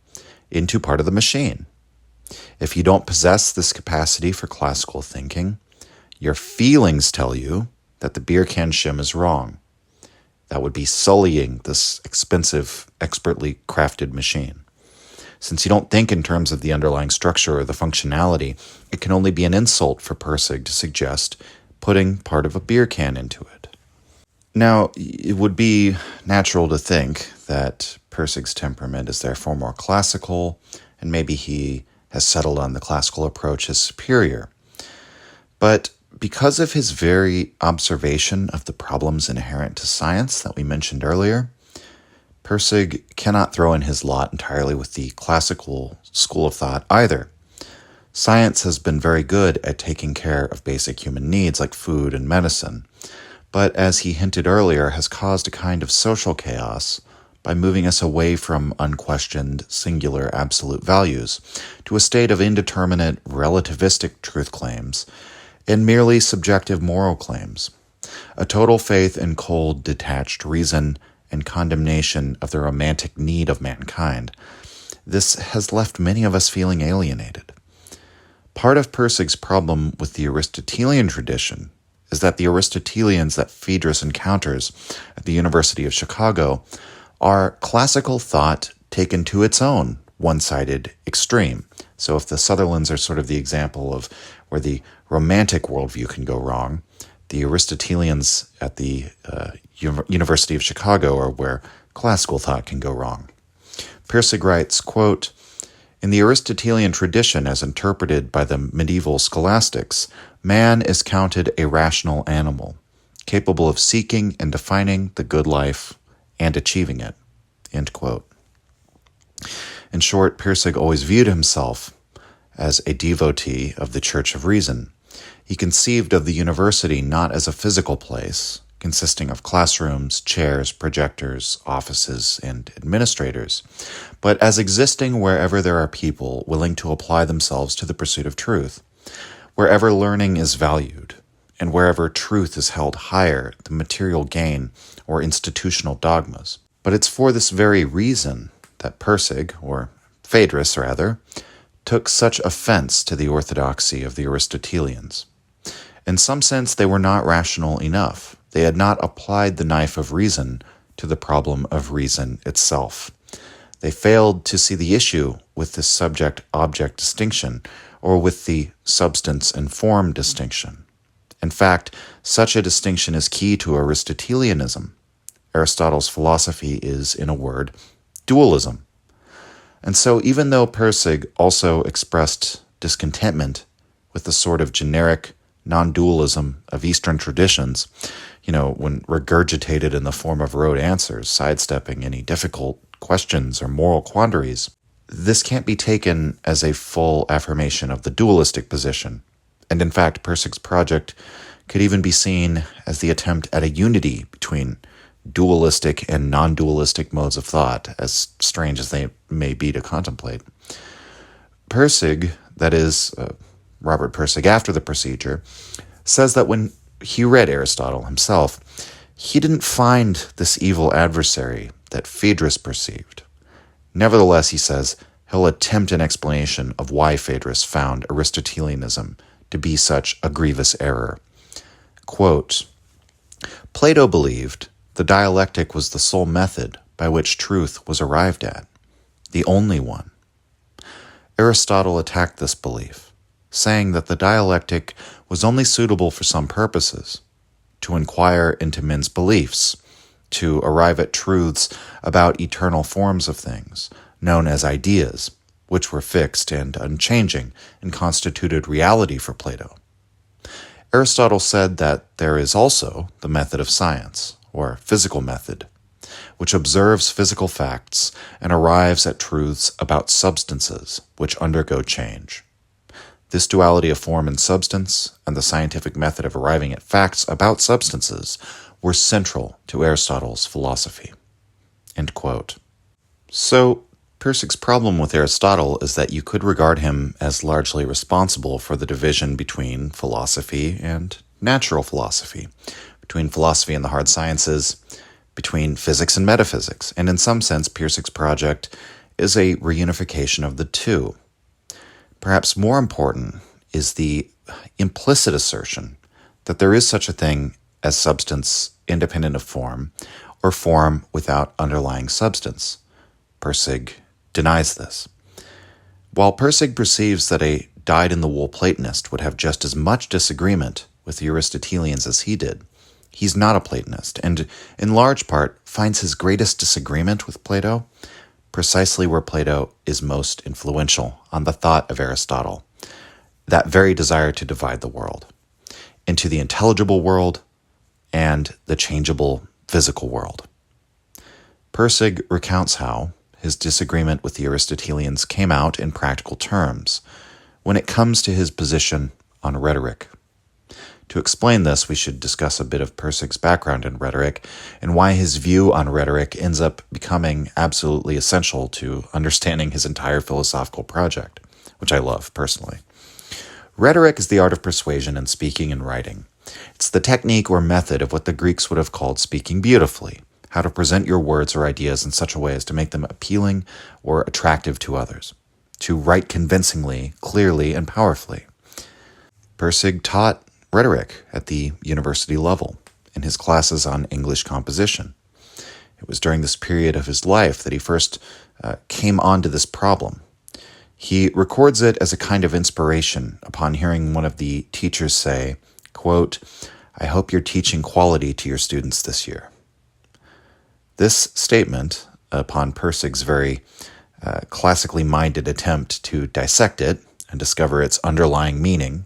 into part of the machine. If you don't possess this capacity for classical thinking, your feelings tell you that the beer can shim is wrong. That would be sullying this expensive, expertly crafted machine. Since you don't think in terms of the underlying structure or the functionality, it can only be an insult for Pirsig to suggest putting part of a beer can into it. Now, it would be natural to think that Pirsig's temperament is therefore more classical, and maybe he has settled on the classical approach as superior. But because of his very observation of the problems inherent to science that we mentioned earlier, Pirsig cannot throw in his lot entirely with the classical school of thought either. Science has been very good at taking care of basic human needs like food and medicine, but as he hinted earlier, has caused a kind of social chaos by moving us away from unquestioned, singular, absolute values to a state of indeterminate, relativistic truth claims and merely subjective moral claims, a total faith in cold, detached reason and condemnation of the romantic need of mankind. This has left many of us feeling alienated. Part of Pirsig's problem with the Aristotelian tradition is that the Aristotelians that Phaedrus encounters at the University of Chicago are classical thought taken to its own one-sided extreme. So if the Sutherlands are sort of the example of where the romantic worldview can go wrong, the Aristotelians at the University of Chicago are where classical thought can go wrong. Pirsig writes, quote, "In the Aristotelian tradition as interpreted by the medieval scholastics, man is counted a rational animal, capable of seeking and defining the good life and achieving it." End quote. In short, Pirsig always viewed himself as a devotee of the Church of Reason. He conceived of the university not as a physical place, consisting of classrooms, chairs, projectors, offices, and administrators, but as existing wherever there are people willing to apply themselves to the pursuit of truth, wherever learning is valued, and wherever truth is held higher than material gain or institutional dogmas. But it's for this very reason that Pirsig, or Phaedrus rather, took such offense to the orthodoxy of the Aristotelians. In some sense, they were not rational enough. They had not applied the knife of reason to the problem of reason itself. They failed to see the issue with the subject-object distinction or with the substance and form distinction. In fact, such a distinction is key to Aristotelianism. Aristotle's philosophy is, in a word, dualism. And so even though Pirsig also expressed discontentment with the sort of generic non-dualism of Eastern traditions, when regurgitated in the form of rote answers, sidestepping any difficult questions or moral quandaries, this can't be taken as a full affirmation of the dualistic position. And in fact, Pirsig's project could even be seen as the attempt at a unity between dualistic and non-dualistic modes of thought, as strange as they may be to contemplate. Pirsig, that is, Robert Pirsig after the procedure, says that when he read Aristotle himself, he didn't find this evil adversary that Phaedrus perceived. Nevertheless, he says, he'll attempt an explanation of why Phaedrus found Aristotelianism to be such a grievous error. Quote, "Plato believed the dialectic was the sole method by which truth was arrived at, the only one. Aristotle attacked this belief, saying that the dialectic was only suitable for some purposes, to inquire into men's beliefs, to arrive at truths about eternal forms of things, known as ideas, which were fixed and unchanging and constituted reality for Plato. Aristotle said that there is also the method of science, or physical method, which observes physical facts and arrives at truths about substances which undergo change. This duality of form and substance, and the scientific method of arriving at facts about substances, were central to Aristotle's philosophy." End quote. So, Pirsig's problem with Aristotle is that you could regard him as largely responsible for the division between philosophy and natural philosophy, between philosophy and the hard sciences, between physics and metaphysics, and in some sense, Pirsig's project is a reunification of the two. Perhaps more important is the implicit assertion that there is such a thing as substance independent of form, or form without underlying substance. Pirsig denies this. While Pirsig perceives that a dyed-in-the-wool Platonist would have just as much disagreement with the Aristotelians as he did, he's not a Platonist, and in large part finds his greatest disagreement with Plato precisely where Plato is most influential on the thought of Aristotle, that very desire to divide the world into the intelligible world and the changeable physical world. Pirsig recounts how his disagreement with the Aristotelians came out in practical terms when it comes to his position on rhetoric. To explain this, we should discuss a bit of Pirsig's background in rhetoric and why his view on rhetoric ends up becoming absolutely essential to understanding his entire philosophical project, which I love personally. Rhetoric is the art of persuasion in speaking and writing. It's the technique or method of what the Greeks would have called speaking beautifully, how to present your words or ideas in such a way as to make them appealing or attractive to others, to write convincingly, clearly, and powerfully. Pirsig taught rhetoric at the university level in his classes on English composition. It was during this period of his life that he first came onto this problem. He records it as a kind of inspiration upon hearing one of the teachers say, quote, "I hope you're teaching quality to your students this year." This statement, upon Pirsig's very classically minded attempt to dissect it and discover its underlying meaning,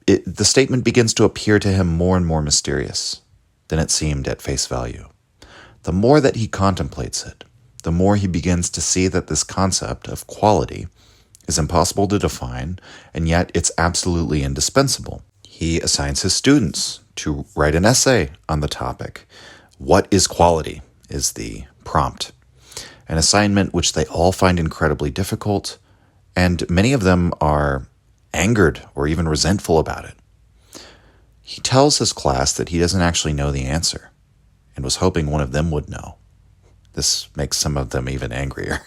the statement begins to appear to him more and more mysterious than it seemed at face value. The more that he contemplates it, the more he begins to see that this concept of quality is impossible to define, and yet it's absolutely indispensable. He assigns his students to write an essay on the topic. What is quality is the prompt, an assignment which they all find incredibly difficult, and many of them are angered or even resentful about it. He tells his class that he doesn't actually know the answer and was hoping one of them would know. This makes some of them even angrier.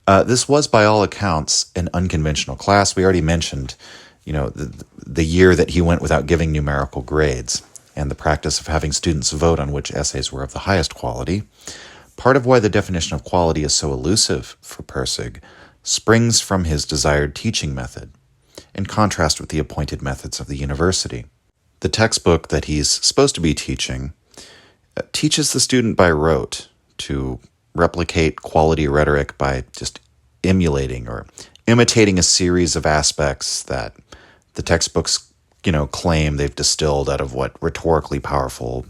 This was, by all accounts, an unconventional class. We already mentioned, the year that he went without giving numerical grades and the practice of having students vote on which essays were of the highest quality. Part of why the definition of quality is so elusive for Pirsig springs from his desired teaching method, in contrast with the appointed methods of the university. The textbook that he's supposed to be teaching teaches the student by rote to replicate quality rhetoric by just emulating or imitating a series of aspects that the textbooks, claim they've distilled out of what rhetorically powerful,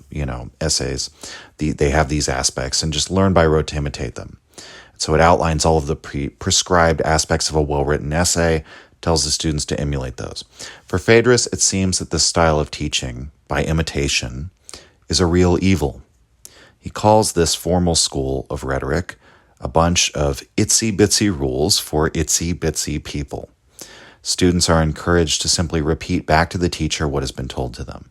essays. They have these aspects and just learn by rote to imitate them. So it outlines all of the prescribed aspects of a well-written essay, tells the students to emulate those. For Phaedrus, it seems that this style of teaching, by imitation, is a real evil. He calls this formal school of rhetoric a bunch of itsy-bitsy rules for itsy-bitsy people. Students are encouraged to simply repeat back to the teacher what has been told to them.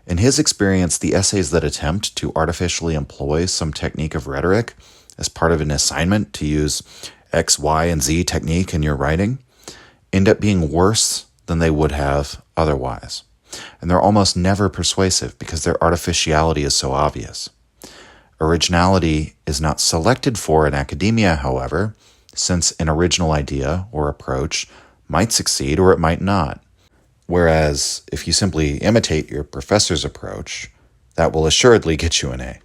In his experience, the essays that attempt to artificially employ some technique of rhetoric as part of an assignment to use X, Y, and Z technique in your writing end up being worse than they would have otherwise. And they're almost never persuasive because their artificiality is so obvious. Originality is not selected for in academia, however, since an original idea or approach might succeed or it might not. Whereas if you simply imitate your professor's approach, that will assuredly get you an A.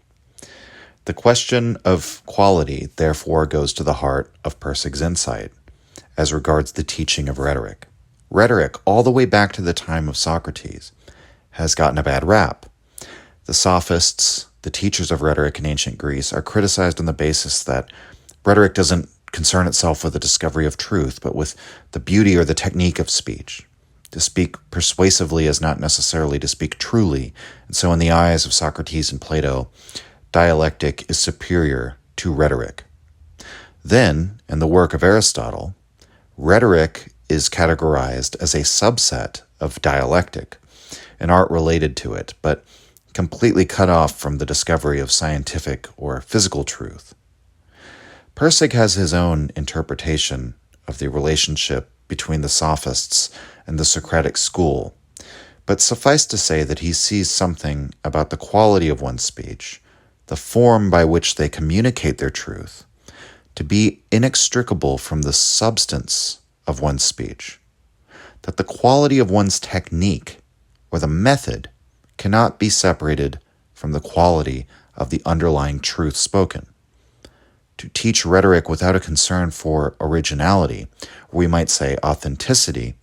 The question of quality, therefore, goes to the heart of Pirsig's insight as regards the teaching of rhetoric. Rhetoric, all the way back to the time of Socrates, has gotten a bad rap. The Sophists, the teachers of rhetoric in ancient Greece, are criticized on the basis that rhetoric doesn't concern itself with the discovery of truth, but with the beauty or the technique of speech. To speak persuasively is not necessarily to speak truly, and so in the eyes of Socrates and Plato, dialectic is superior to rhetoric. Then, in the work of Aristotle, rhetoric is categorized as a subset of dialectic, an art related to it, but completely cut off from the discovery of scientific or physical truth. Pirsig has his own interpretation of the relationship between the Sophists and the Socratic school, but suffice to say that he sees something about the quality of one's speech, the form by which they communicate their truth, to be inextricable from the substance of one's speech, that the quality of one's technique or the method cannot be separated from the quality of the underlying truth spoken. To teach rhetoric without a concern for originality, or we might say authenticity,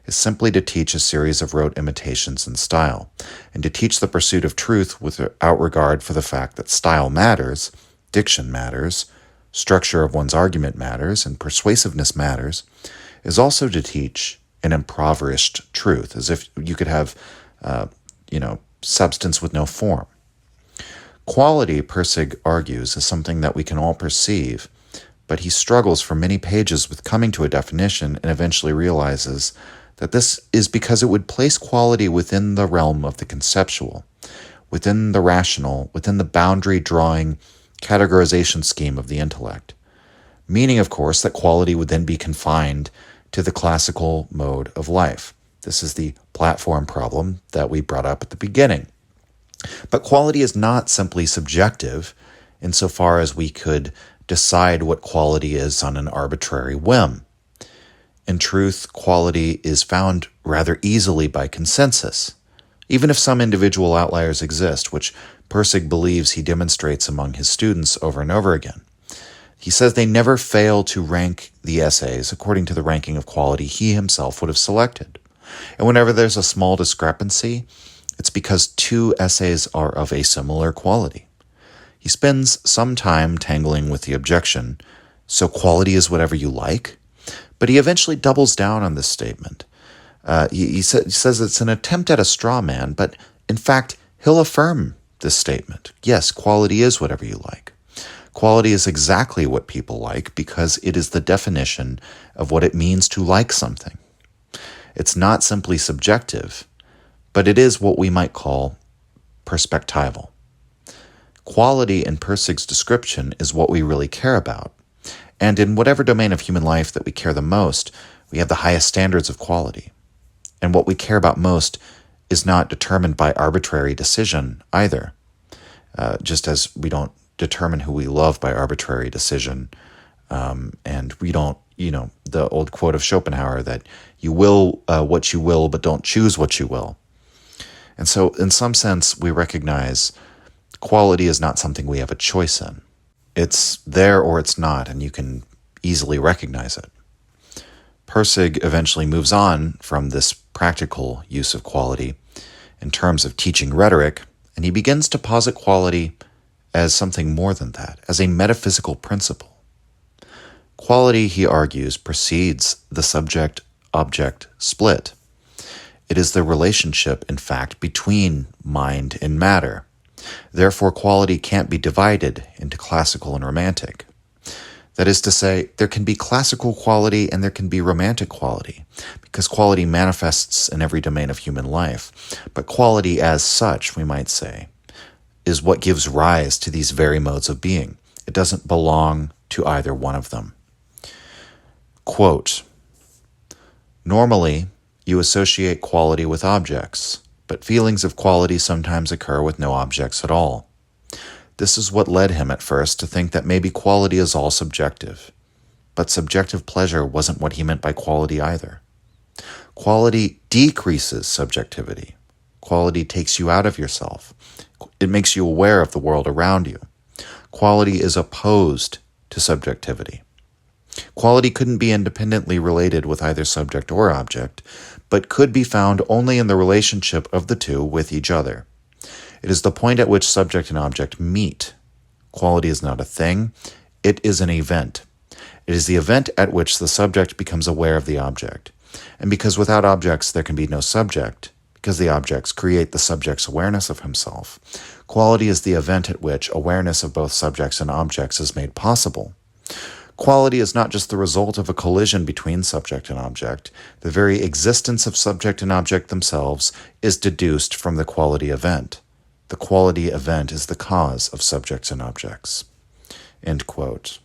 is simply to teach a series of rote imitations in style, and to teach the pursuit of truth without regard for the fact that style matters, diction matters, structure of one's argument matters, and persuasiveness matters, is also to teach an impoverished truth, as if you could have, substance with no form. Quality, Pirsig argues, is something that we can all perceive, but he struggles for many pages with coming to a definition and eventually realizes that this is because it would place quality within the realm of the conceptual, within the rational, within the boundary-drawing categorization scheme of the intellect, meaning, of course, that quality would then be confined to the classical mode of life. This is the platform problem that we brought up at the beginning. But quality is not simply subjective insofar as we could decide what quality is on an arbitrary whim. In truth, quality is found rather easily by consensus, even if some individual outliers exist, which Pirsig believes he demonstrates among his students over and over again. He says they never fail to rank the essays according to the ranking of quality he himself would have selected. And whenever there's a small discrepancy, it's because two essays are of a similar quality. He spends some time tangling with the objection, so quality is whatever you like? But he eventually doubles down on this statement. He says it's an attempt at a straw man, but in fact, he'll affirm this statement. Yes, quality is whatever you like. Quality is exactly what people like because it is the definition of what it means to like something. It's not simply subjective, but it is what we might call perspectival. Quality in Pirsig's description is what we really care about. And in whatever domain of human life that we care the most, we have the highest standards of quality. And what we care about most is not determined by arbitrary decision either, just as we don't determine who we love by arbitrary decision, and we don't, the old quote of Schopenhauer that you will what you will, but don't choose what you will. And so in some sense, we recognize quality is not something we have a choice in. It's there or it's not, and you can easily recognize it. Pirsig eventually moves on from this practical use of quality in terms of teaching rhetoric, and he begins to posit quality as something more than that, as a metaphysical principle. Quality, he argues, precedes the subject-object split. It is the relationship, in fact, between mind and matter. Therefore, quality can't be divided into classical and romantic. That is to say, there can be classical quality and there can be romantic quality, because quality manifests in every domain of human life. But quality as such, we might say, is what gives rise to these very modes of being. It doesn't belong to either one of them. Quote, "Normally, you associate quality with objects, but feelings of quality sometimes occur with no objects at all. This is what led him at first to think that maybe quality is all subjective. But subjective pleasure wasn't what he meant by quality either. Quality decreases subjectivity. Quality takes you out of yourself. It makes you aware of the world around you. Quality is opposed to subjectivity. Quality couldn't be independently related with either subject or object, but could be found only in the relationship of the two with each other. It is the point at which subject and object meet. Quality is not a thing, it is an event. It is the event at which the subject becomes aware of the object. And because without objects there can be no subject, because the objects create the subject's awareness of himself, Quality is the event at which awareness of both subjects and objects is made possible. Quality is not just the result of a collision between subject and object. The very existence of subject and object themselves is deduced from the quality event. The quality event is the cause of subjects and objects." End quote.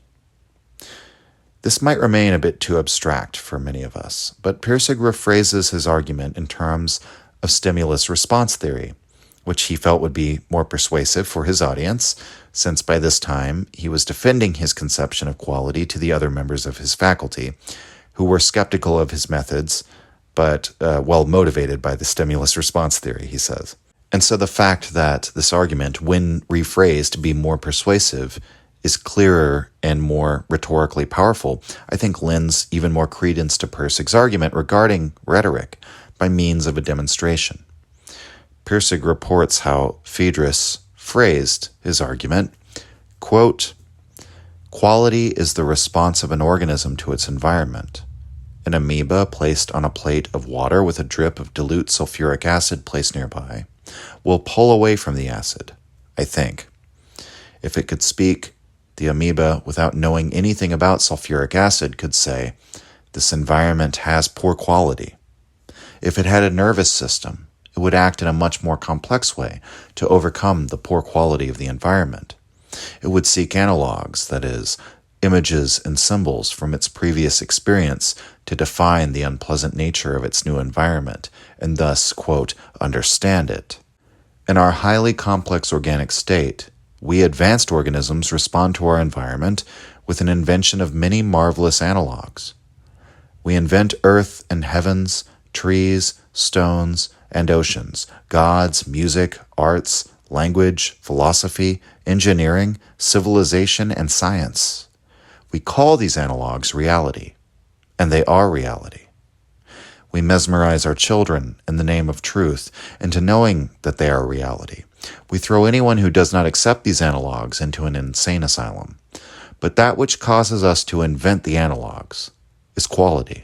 This might remain a bit too abstract for many of us, but Pirsig rephrases his argument in terms of stimulus-response theory, which he felt would be more persuasive for his audience, since by this time he was defending his conception of quality to the other members of his faculty, who were skeptical of his methods, but well motivated by the stimulus-response theory, he says. And so the fact that this argument, when rephrased to be more persuasive, is clearer and more rhetorically powerful, I think lends even more credence to Pirsig's argument regarding rhetoric by means of a demonstration. Pirsig reports how Phaedrus phrased his argument, quote, "Quality is the response of an organism to its environment. An amoeba placed on a plate of water with a drip of dilute sulfuric acid placed nearby will pull away from the acid, I think. If it could speak, the amoeba, without knowing anything about sulfuric acid, could say, 'This environment has poor quality.' If it had a nervous system, it would act in a much more complex way to overcome the poor quality of the environment. It would seek analogs, that is, images and symbols from its previous experience to define the unpleasant nature of its new environment, and thus, quote, understand it. In our highly complex organic state, we advanced organisms respond to our environment with an invention of many marvelous analogs. We invent earth and heavens, trees, stones, and oceans, gods, music, arts, language, philosophy, engineering, civilization, and science. We call these analogs reality, and they are reality. We mesmerize our children in the name of truth into knowing that they are reality. We throw anyone who does not accept these analogs into an insane asylum. But that which causes us to invent the analogs is quality.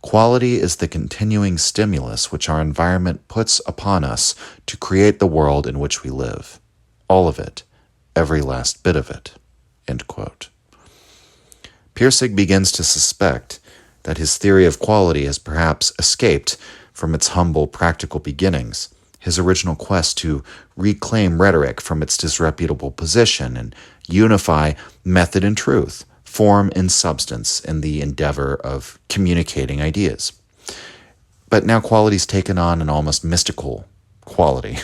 Quality is the continuing stimulus which our environment puts upon us to create the world in which we live. All of it, every last bit of it." End quote. Pirsig begins to suspect that his theory of quality has perhaps escaped from its humble practical beginnings, his original quest to reclaim rhetoric from its disreputable position and unify method and truth, form and substance in the endeavor of communicating ideas. But now quality's taken on an almost mystical quality,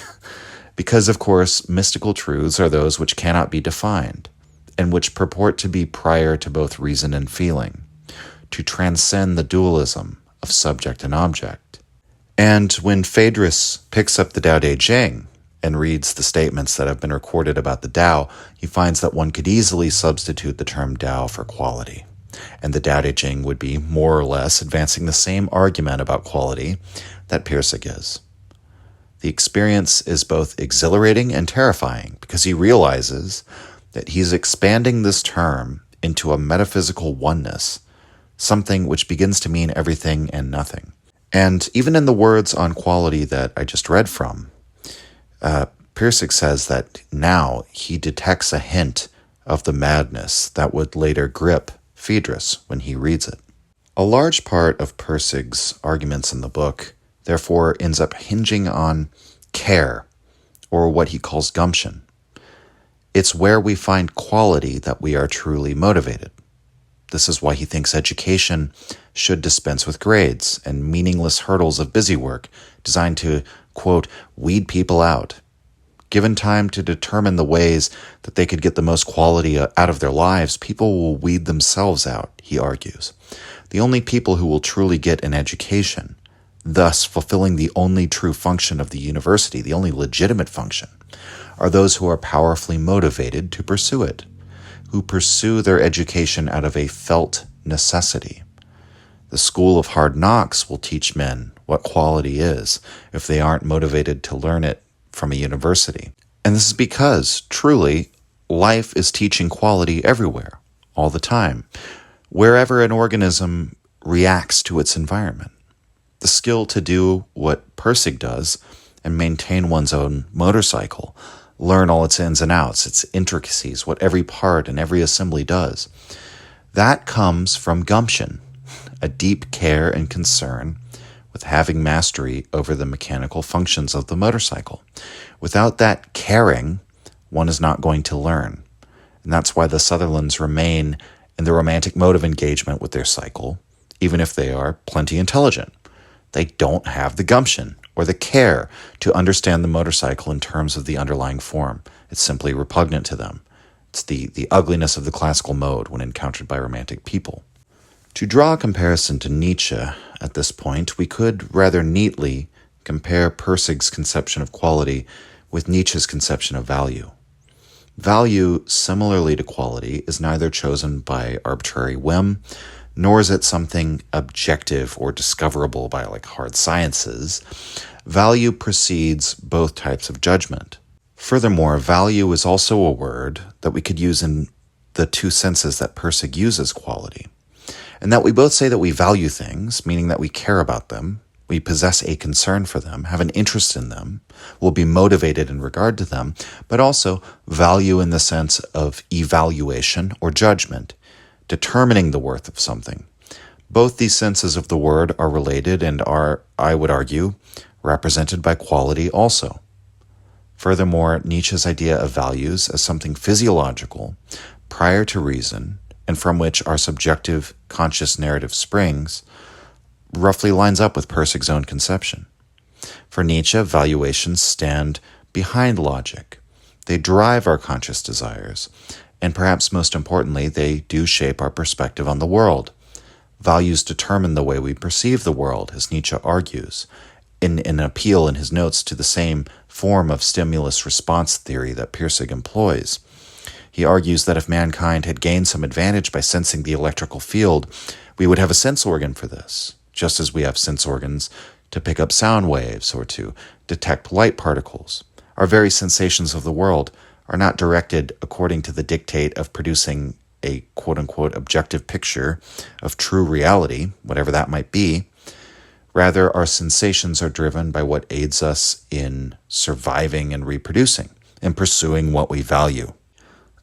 because, of course, mystical truths are those which cannot be defined, and which purport to be prior to both reason and feeling, to transcend the dualism of subject and object. And when Phaedrus picks up the Tao Te Ching and reads the statements that have been recorded about the Tao, he finds that one could easily substitute the term Tao for quality. And the Tao Te Ching would be more or less advancing the same argument about quality that Pirsig is. The experience is both exhilarating and terrifying because he realizes that he's expanding this term into a metaphysical oneness, something which begins to mean everything and nothing. And even in the words on quality that I just read from, Pirsig says that now he detects a hint of the madness that would later grip Phaedrus when he reads it. A large part of Pirsig's arguments in the book, therefore, ends up hinging on care, or what he calls gumption. It's where we find quality that we are truly motivated. This is why he thinks education should dispense with grades and meaningless hurdles of busy work designed to, quote, weed people out. Given time to determine the ways that they could get the most quality out of their lives, people will weed themselves out, he argues. The only people who will truly get an education, thus fulfilling the only true function of the university, the only legitimate function, are those who are powerfully motivated to pursue it, who pursue their education out of a felt necessity. The school of hard knocks will teach men what quality is if they aren't motivated to learn it from a university. And this is because, truly, life is teaching quality everywhere, all the time, wherever an organism reacts to its environment. The skill to do what Pirsig does and maintain one's own motorcycle learn all its ins and outs, its intricacies, what every part and every assembly does. That comes from gumption, a deep care and concern with having mastery over the mechanical functions of the motorcycle. Without that caring, one is not going to learn. And that's why the Sutherlands remain in the romantic mode of engagement with their cycle, even if they are plenty intelligent. They don't have the gumption or the care to understand the motorcycle in terms of the underlying form. It's simply repugnant to them. It's the ugliness of the classical mode when encountered by romantic people. To draw a comparison to Nietzsche at this point, we could rather neatly compare Pirsig's conception of quality with Nietzsche's conception of value. Value, similarly to quality, is neither chosen by arbitrary whim, nor is it something objective or discoverable by hard sciences. Value precedes both types of judgment. Furthermore, value is also a word that we could use in the two senses that Pirsig uses quality, and that we both say that we value things, meaning that we care about them, we possess a concern for them, have an interest in them, will be motivated in regard to them, but also value in the sense of evaluation or judgment, determining the worth of something. Both these senses of the word are related and are, I would argue, represented by quality also. Furthermore, Nietzsche's idea of values as something physiological, prior to reason, and from which our subjective conscious narrative springs, roughly lines up with Pirsig's own conception. For Nietzsche, valuations stand behind logic. They drive our conscious desires, and perhaps most importantly, they do shape our perspective on the world. Values determine the way we perceive the world, as Nietzsche argues, in an appeal in his notes to the same form of stimulus-response theory that Pirsig employs. He argues that if mankind had gained some advantage by sensing the electrical field, we would have a sense organ for this, just as we have sense organs to pick up sound waves or to detect light particles. Our very sensations of the world are not directed according to the dictate of producing a quote-unquote objective picture of true reality, whatever that might be. Rather, our sensations are driven by what aids us in surviving and reproducing, in pursuing what we value.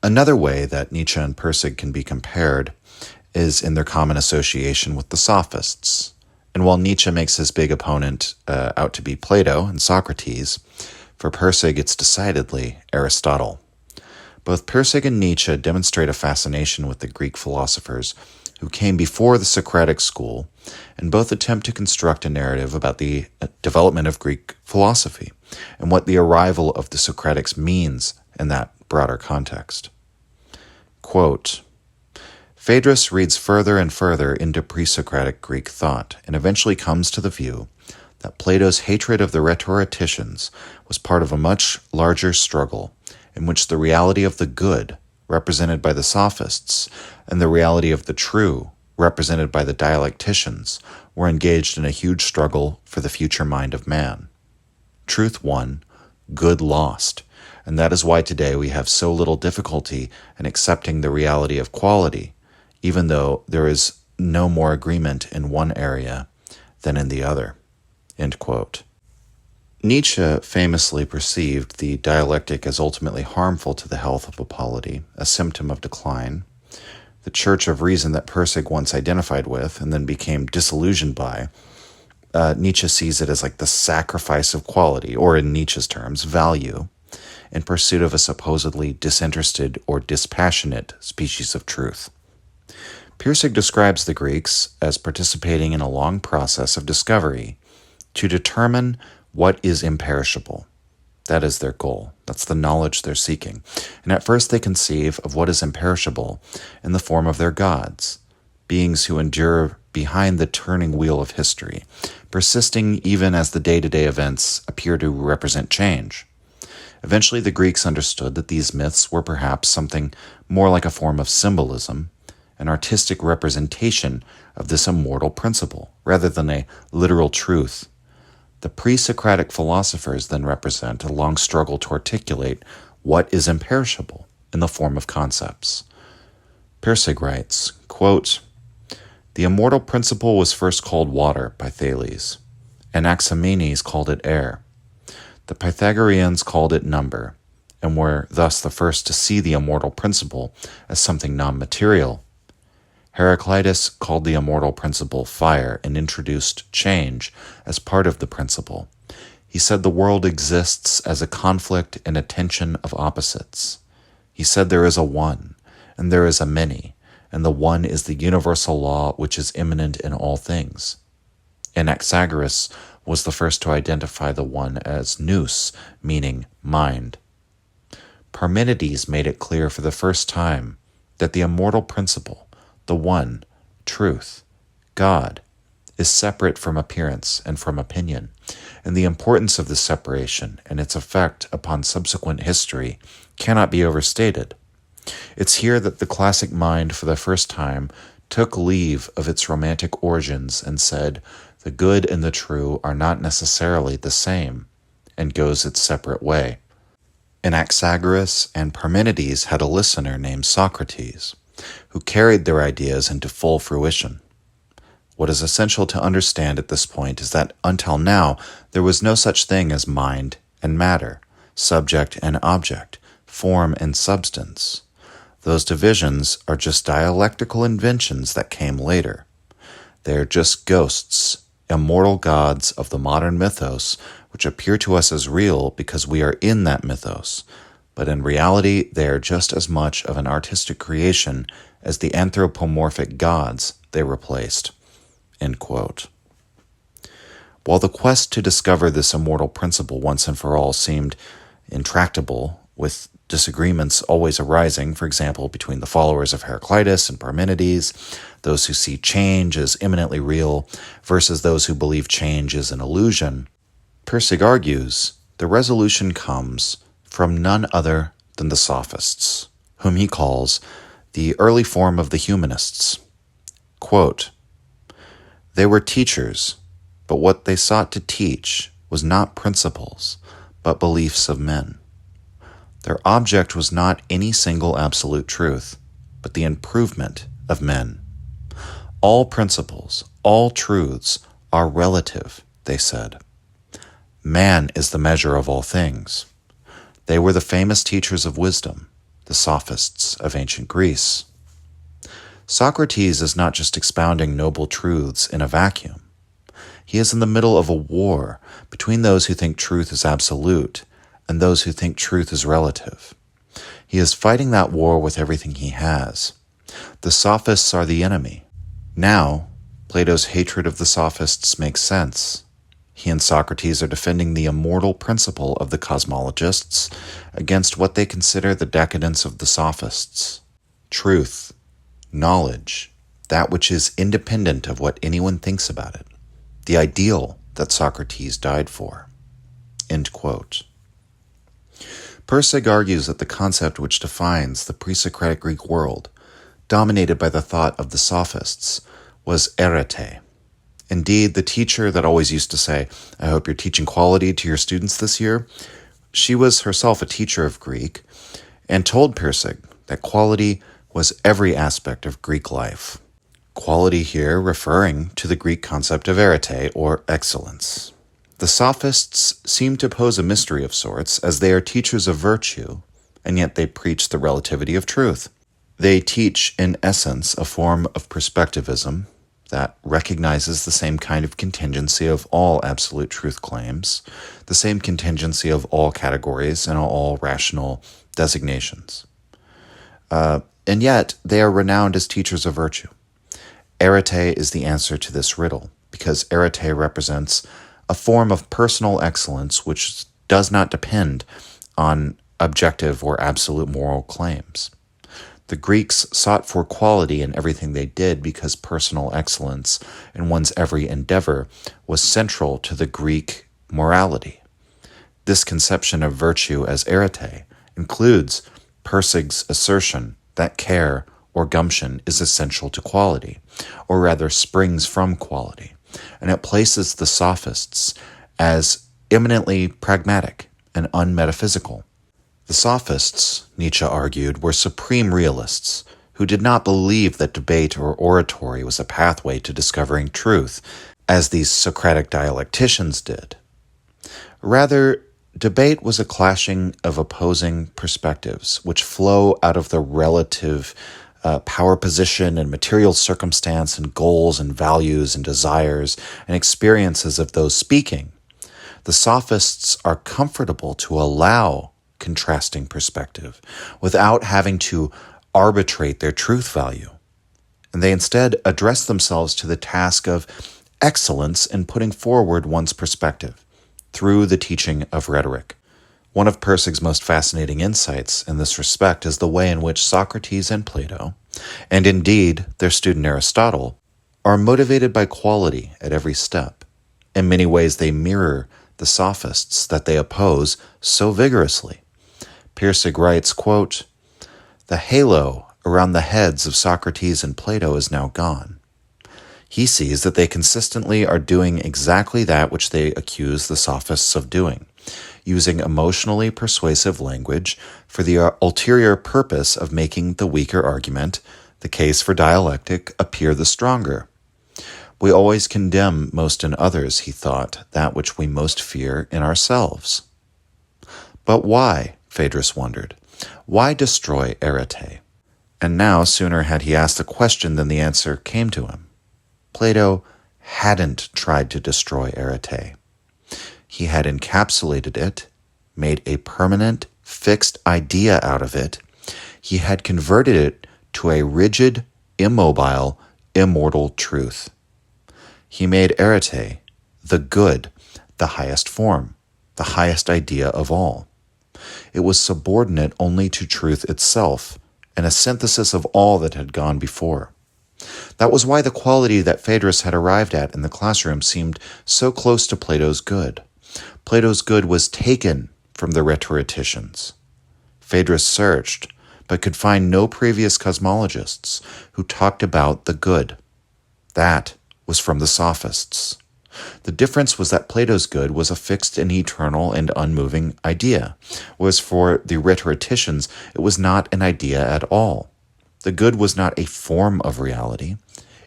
Another way that Nietzsche and Pirsig can be compared is in their common association with the Sophists. And while Nietzsche makes his big opponent out to be Plato and Socrates, for Pirsig it's decidedly Aristotle. Both Pirsig and Nietzsche demonstrate a fascination with the Greek philosophers who came before the Socratic school, and both attempt to construct a narrative about the development of Greek philosophy and what the arrival of the Socratics means in that broader context. Quote, Phaedrus reads further and further into pre-Socratic Greek thought and eventually comes to the view that Plato's hatred of the rhetoricians was part of a much larger struggle in which the reality of the good, represented by the Sophists, and the reality of the true, represented by the dialecticians, were engaged in a huge struggle for the future mind of man. Truth won, good lost, and that is why today we have so little difficulty in accepting the reality of quality, even though there is no more agreement in one area than in the other. End quote. Nietzsche famously perceived the dialectic as ultimately harmful to the health of a polity, a symptom of decline. The church of reason that Pirsig once identified with and then became disillusioned by, Nietzsche sees it as like the sacrifice of quality, or in Nietzsche's terms, value, in pursuit of a supposedly disinterested or dispassionate species of truth. Pirsig describes the Greeks as participating in a long process of discovery to determine what is imperishable. That is their goal. That's the knowledge they're seeking. And at first they conceive of what is imperishable in the form of their gods, beings who endure behind the turning wheel of history, persisting even as the day-to-day events appear to represent change. Eventually the Greeks understood that these myths were perhaps something more like a form of symbolism, an artistic representation of this immortal principle, rather than a literal truth. The pre-Socratic philosophers then represent a long struggle to articulate what is imperishable in the form of concepts. Pirsig writes, quote, The immortal principle was first called water by Thales. Anaximenes called it air. The Pythagoreans called it number, and were thus the first to see the immortal principle as something non-material. Heraclitus called the immortal principle fire and introduced change as part of the principle. He said the world exists as a conflict and a tension of opposites. He said there is a one, and there is a many, and the one is the universal law which is immanent in all things. Anaxagoras was the first to identify the one as nous, meaning mind. Parmenides made it clear for the first time that the immortal principle, the one, truth, God, is separate from appearance and from opinion, and the importance of this separation and its effect upon subsequent history cannot be overstated. It's here that the classic mind for the first time took leave of its romantic origins and said, the good and the true are not necessarily the same, and goes its separate way. Anaxagoras and Parmenides had a listener named Socrates, who carried their ideas into full fruition. What is essential to understand at this point is that until now, there was no such thing as mind and matter, subject and object, form and substance. Those divisions are just dialectical inventions that came later. They are just ghosts, immortal gods of the modern mythos, which appear to us as real because we are in that mythos, but in reality they are just as much of an artistic creation as the anthropomorphic gods they replaced." End quote. While the quest to discover this immortal principle once and for all seemed intractable, with disagreements always arising, for example, between the followers of Heraclitus and Parmenides, those who see change as imminently real versus those who believe change is an illusion, Pirsig argues the resolution comes from none other than the Sophists, whom he calls the early form of the humanists. Quote, "They were teachers, but what they sought to teach was not principles, but beliefs of men. Their object was not any single absolute truth, but the improvement of men. All principles, all truths are relative," they said. "Man is the measure of all things." They were the famous teachers of wisdom, the Sophists of ancient Greece. Socrates is not just expounding noble truths in a vacuum. He is in the middle of a war between those who think truth is absolute and those who think truth is relative. He is fighting that war with everything he has. The Sophists are the enemy. Now, Plato's hatred of the Sophists makes sense. He and Socrates are defending the immortal principle of the cosmologists against what they consider the decadence of the Sophists. Truth, knowledge, that which is independent of what anyone thinks about it, the ideal that Socrates died for." End quote. Pirsig argues that the concept which defines the pre-Socratic Greek world, dominated by the thought of the Sophists, was arete. Indeed, the teacher that always used to say, "I hope you're teaching quality to your students this year," she was herself a teacher of Greek and told Pirsig that quality was every aspect of Greek life. Quality here referring to the Greek concept of arete, or excellence. The Sophists seem to pose a mystery of sorts, as they are teachers of virtue, and yet they preach the relativity of truth. They teach, in essence, a form of perspectivism that recognizes the same kind of contingency of all absolute truth claims, the same contingency of all categories and all rational designations. And yet, they are renowned as teachers of virtue. Arete is the answer to this riddle, because arete represents a form of personal excellence which does not depend on objective or absolute moral claims. The Greeks sought for quality in everything they did because personal excellence in one's every endeavor was central to the Greek morality. This conception of virtue as arete includes Pirsig's assertion that care or gumption is essential to quality, or rather springs from quality, and it places the Sophists as eminently pragmatic and unmetaphysical. The Sophists, Nietzsche argued, were supreme realists who did not believe that debate or oratory was a pathway to discovering truth, as these Socratic dialecticians did. Rather, Debate was a clashing of opposing perspectives, which flow out of the relative power position and material circumstance and goals and values and desires and experiences of those speaking. The Sophists are comfortable to allow contrasting perspective without having to arbitrate their truth value. And they instead address themselves to the task of excellence in putting forward one's perspective through the teaching of rhetoric. One of Pirsig's most fascinating insights in this respect is the way in which Socrates and Plato, and indeed their student Aristotle, are motivated by quality at every step. In many ways they mirror the Sophists that they oppose so vigorously. Pirsig writes, quote, "The halo around the heads of Socrates and Plato is now gone. He sees that they consistently are doing exactly that which they accuse the Sophists of doing, using emotionally persuasive language for the ulterior purpose of making the weaker argument, the case for dialectic, appear the stronger. We always condemn most in others, he thought, that which we most fear in ourselves." But why, Phaedrus wondered, why destroy arete? And now, sooner had he asked the question than the answer came to him. Plato hadn't tried to destroy arete. He had encapsulated it, made a permanent, fixed idea out of it. He had converted it to a rigid, immobile, immortal truth. He made arete the good, the highest form, the highest idea of all. It was subordinate only to truth itself, and a synthesis of all that had gone before. That was why the quality that Phaedrus had arrived at in the classroom seemed so close to Plato's good. Plato's good was taken from the rhetoricians. Phaedrus searched, but could find no previous cosmologists who talked about the good. That was from the Sophists. The difference was that Plato's good was a fixed and eternal and unmoving idea, whereas for the rhetoricians it was not an idea at all. The good was not a form of reality.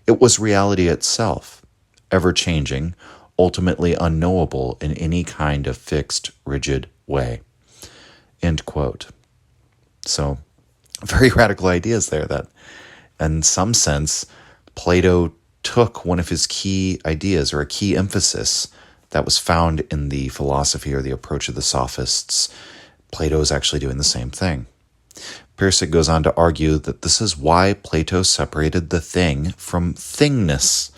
It was reality itself, ever-changing, ultimately unknowable in any kind of fixed, rigid way. End quote. So, very radical ideas there that, in some sense, Plato took one of his key ideas or a key emphasis that was found in the philosophy or the approach of the Sophists. Plato is actually doing the same thing. Pirsig goes on to argue that this is why Plato separated the thing from thingness,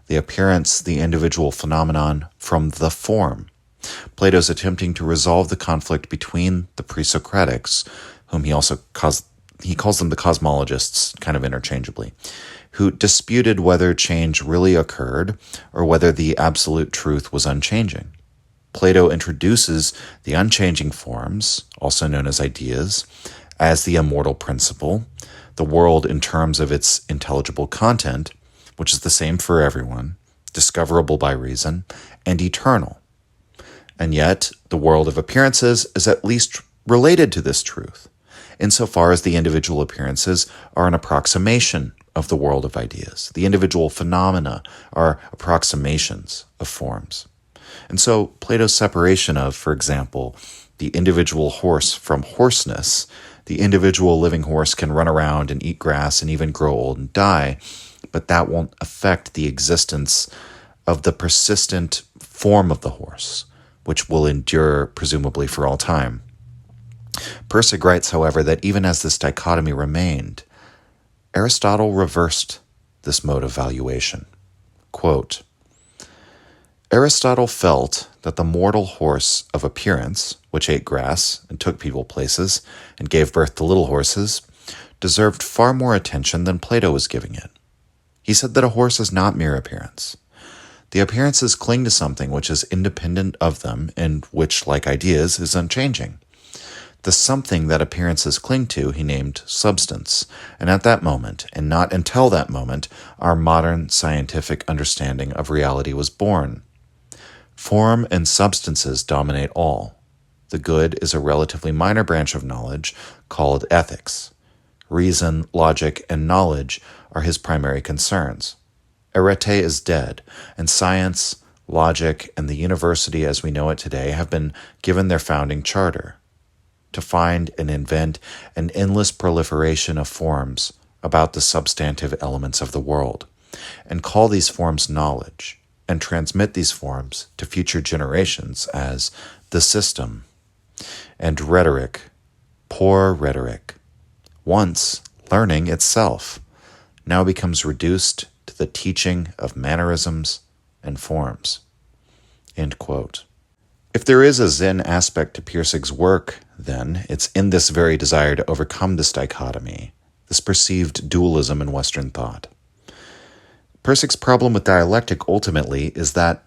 the appearance, the individual phenomenon, from the form. Plato's attempting to resolve the conflict between the pre-Socratics, whom he calls them the cosmologists, kind of interchangeably, who disputed whether change really occurred or whether the absolute truth was unchanging. Plato introduces the unchanging forms, also known as ideas, as the immortal principle, the world in terms of its intelligible content, which is the same for everyone, discoverable by reason, and eternal. And yet, the world of appearances is at least related to this truth, insofar as the individual appearances are an approximation of the world of ideas. The individual phenomena are approximations of forms. And so Plato's separation of, for example, the individual horse from horseness, the individual living horse can run around and eat grass and even grow old and die, but that won't affect the existence of the persistent form of the horse, which will endure presumably for all time. Pirsig writes, however, that even as this dichotomy remained, Aristotle reversed this mode of valuation. Quote, "Aristotle felt that the mortal horse of appearance, which ate grass and took people places and gave birth to little horses, deserved far more attention than Plato was giving it. He said that a horse is not mere appearance. The appearances cling to something which is independent of them and which, like ideas, is unchanging. The something that appearances cling to he named substance, and at that moment, and not until that moment, our modern scientific understanding of reality was born. Form and substances dominate all. The good is a relatively minor branch of knowledge called ethics. Reason, logic, and knowledge are his primary concerns. Arete is dead, and science, logic, and the university as we know it today have been given their founding charter to find and invent an endless proliferation of forms about the substantive elements of the world, and call these forms knowledge, and transmit these forms to future generations as the system. And rhetoric, poor rhetoric, once learning itself, now becomes reduced to the teaching of mannerisms and forms. End quote. If there is a Zen aspect to Pirsig's work, then, it's in this very desire to overcome this dichotomy, this perceived dualism in Western thought. Pirsig's problem with dialectic ultimately is that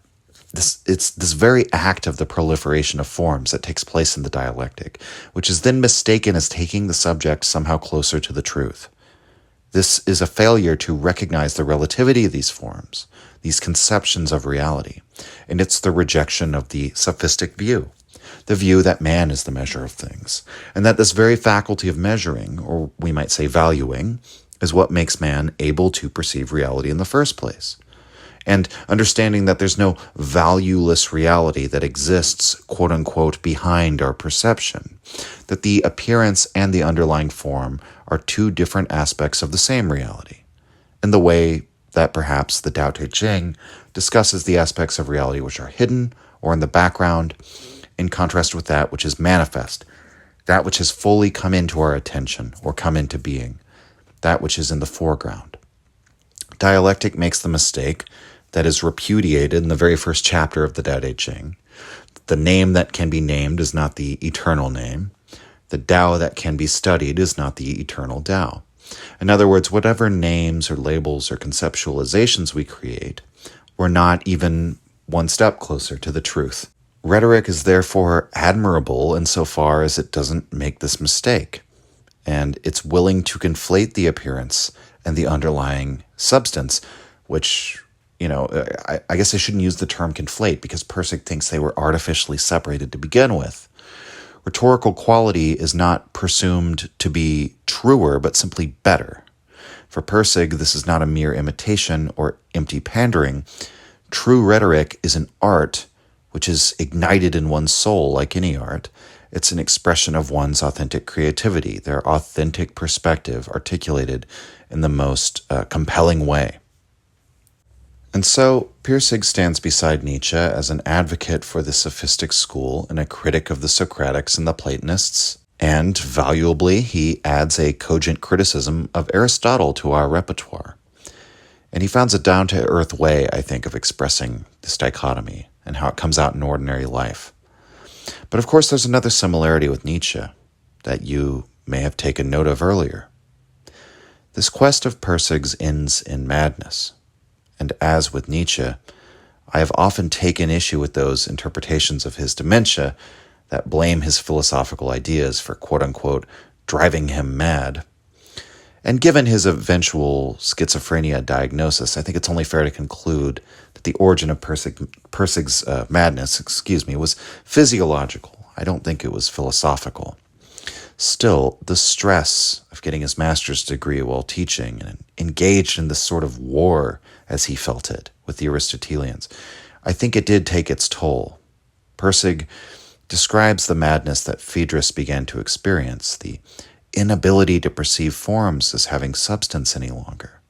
it's this very act of the proliferation of forms that takes place in the dialectic, which is then mistaken as taking the subject somehow closer to the truth. This is a failure to recognize the relativity of these forms, these conceptions of reality, and it's the rejection of the Sophistic view, the view that man is the measure of things, and that this very faculty of measuring, or we might say valuing, is what makes man able to perceive reality in the first place. And understanding that there's no valueless reality that exists, quote unquote, behind our perception, that the appearance and the underlying form are two different aspects of the same reality, in the way that perhaps the Tao Te Ching discusses the aspects of reality which are hidden or in the background, in contrast with that which is manifest, that which has fully come into our attention or come into being, that which is in the foreground. Dialectic makes the mistake that is repudiated in the very first chapter of the Tao Te Ching. The name that can be named is not the eternal name. The Tao that can be studied is not the eternal Tao. In other words, whatever names or labels or conceptualizations we create, we're not even one step closer to the truth. Rhetoric is therefore admirable insofar as it doesn't make this mistake, and it's willing to conflate the appearance and the underlying substance, which, I guess I shouldn't use the term conflate because Pirsig thinks they were artificially separated to begin with. Rhetorical quality is not presumed to be truer, but simply better. For Pirsig, this is not a mere imitation or empty pandering. True rhetoric is an art which is ignited in one's soul like any art. It's an expression of one's authentic creativity, their authentic perspective articulated in the most compelling way. And so, Pirsig stands beside Nietzsche as an advocate for the Sophistic school and a critic of the Socratics and the Platonists, and, valuably, he adds a cogent criticism of Aristotle to our repertoire. And he founds a down-to-earth way, I think, of expressing this dichotomy and how it comes out in ordinary life. But of course, there's another similarity with Nietzsche that you may have taken note of earlier. This quest of Pirsig's ends in madness. And as with Nietzsche, I have often taken issue with those interpretations of his dementia that blame his philosophical ideas for quote-unquote driving him mad. And given his eventual schizophrenia diagnosis, I think it's only fair to conclude that the origin of Pirsig's madness, was physiological. I don't think it was philosophical. Still, the stress of getting his master's degree while teaching and engaged in this sort of war, as he felt it, with the Aristotelians, I think it did take its toll. Pirsig describes the madness that Phaedrus began to experience, the inability to perceive forms as having substance any longer,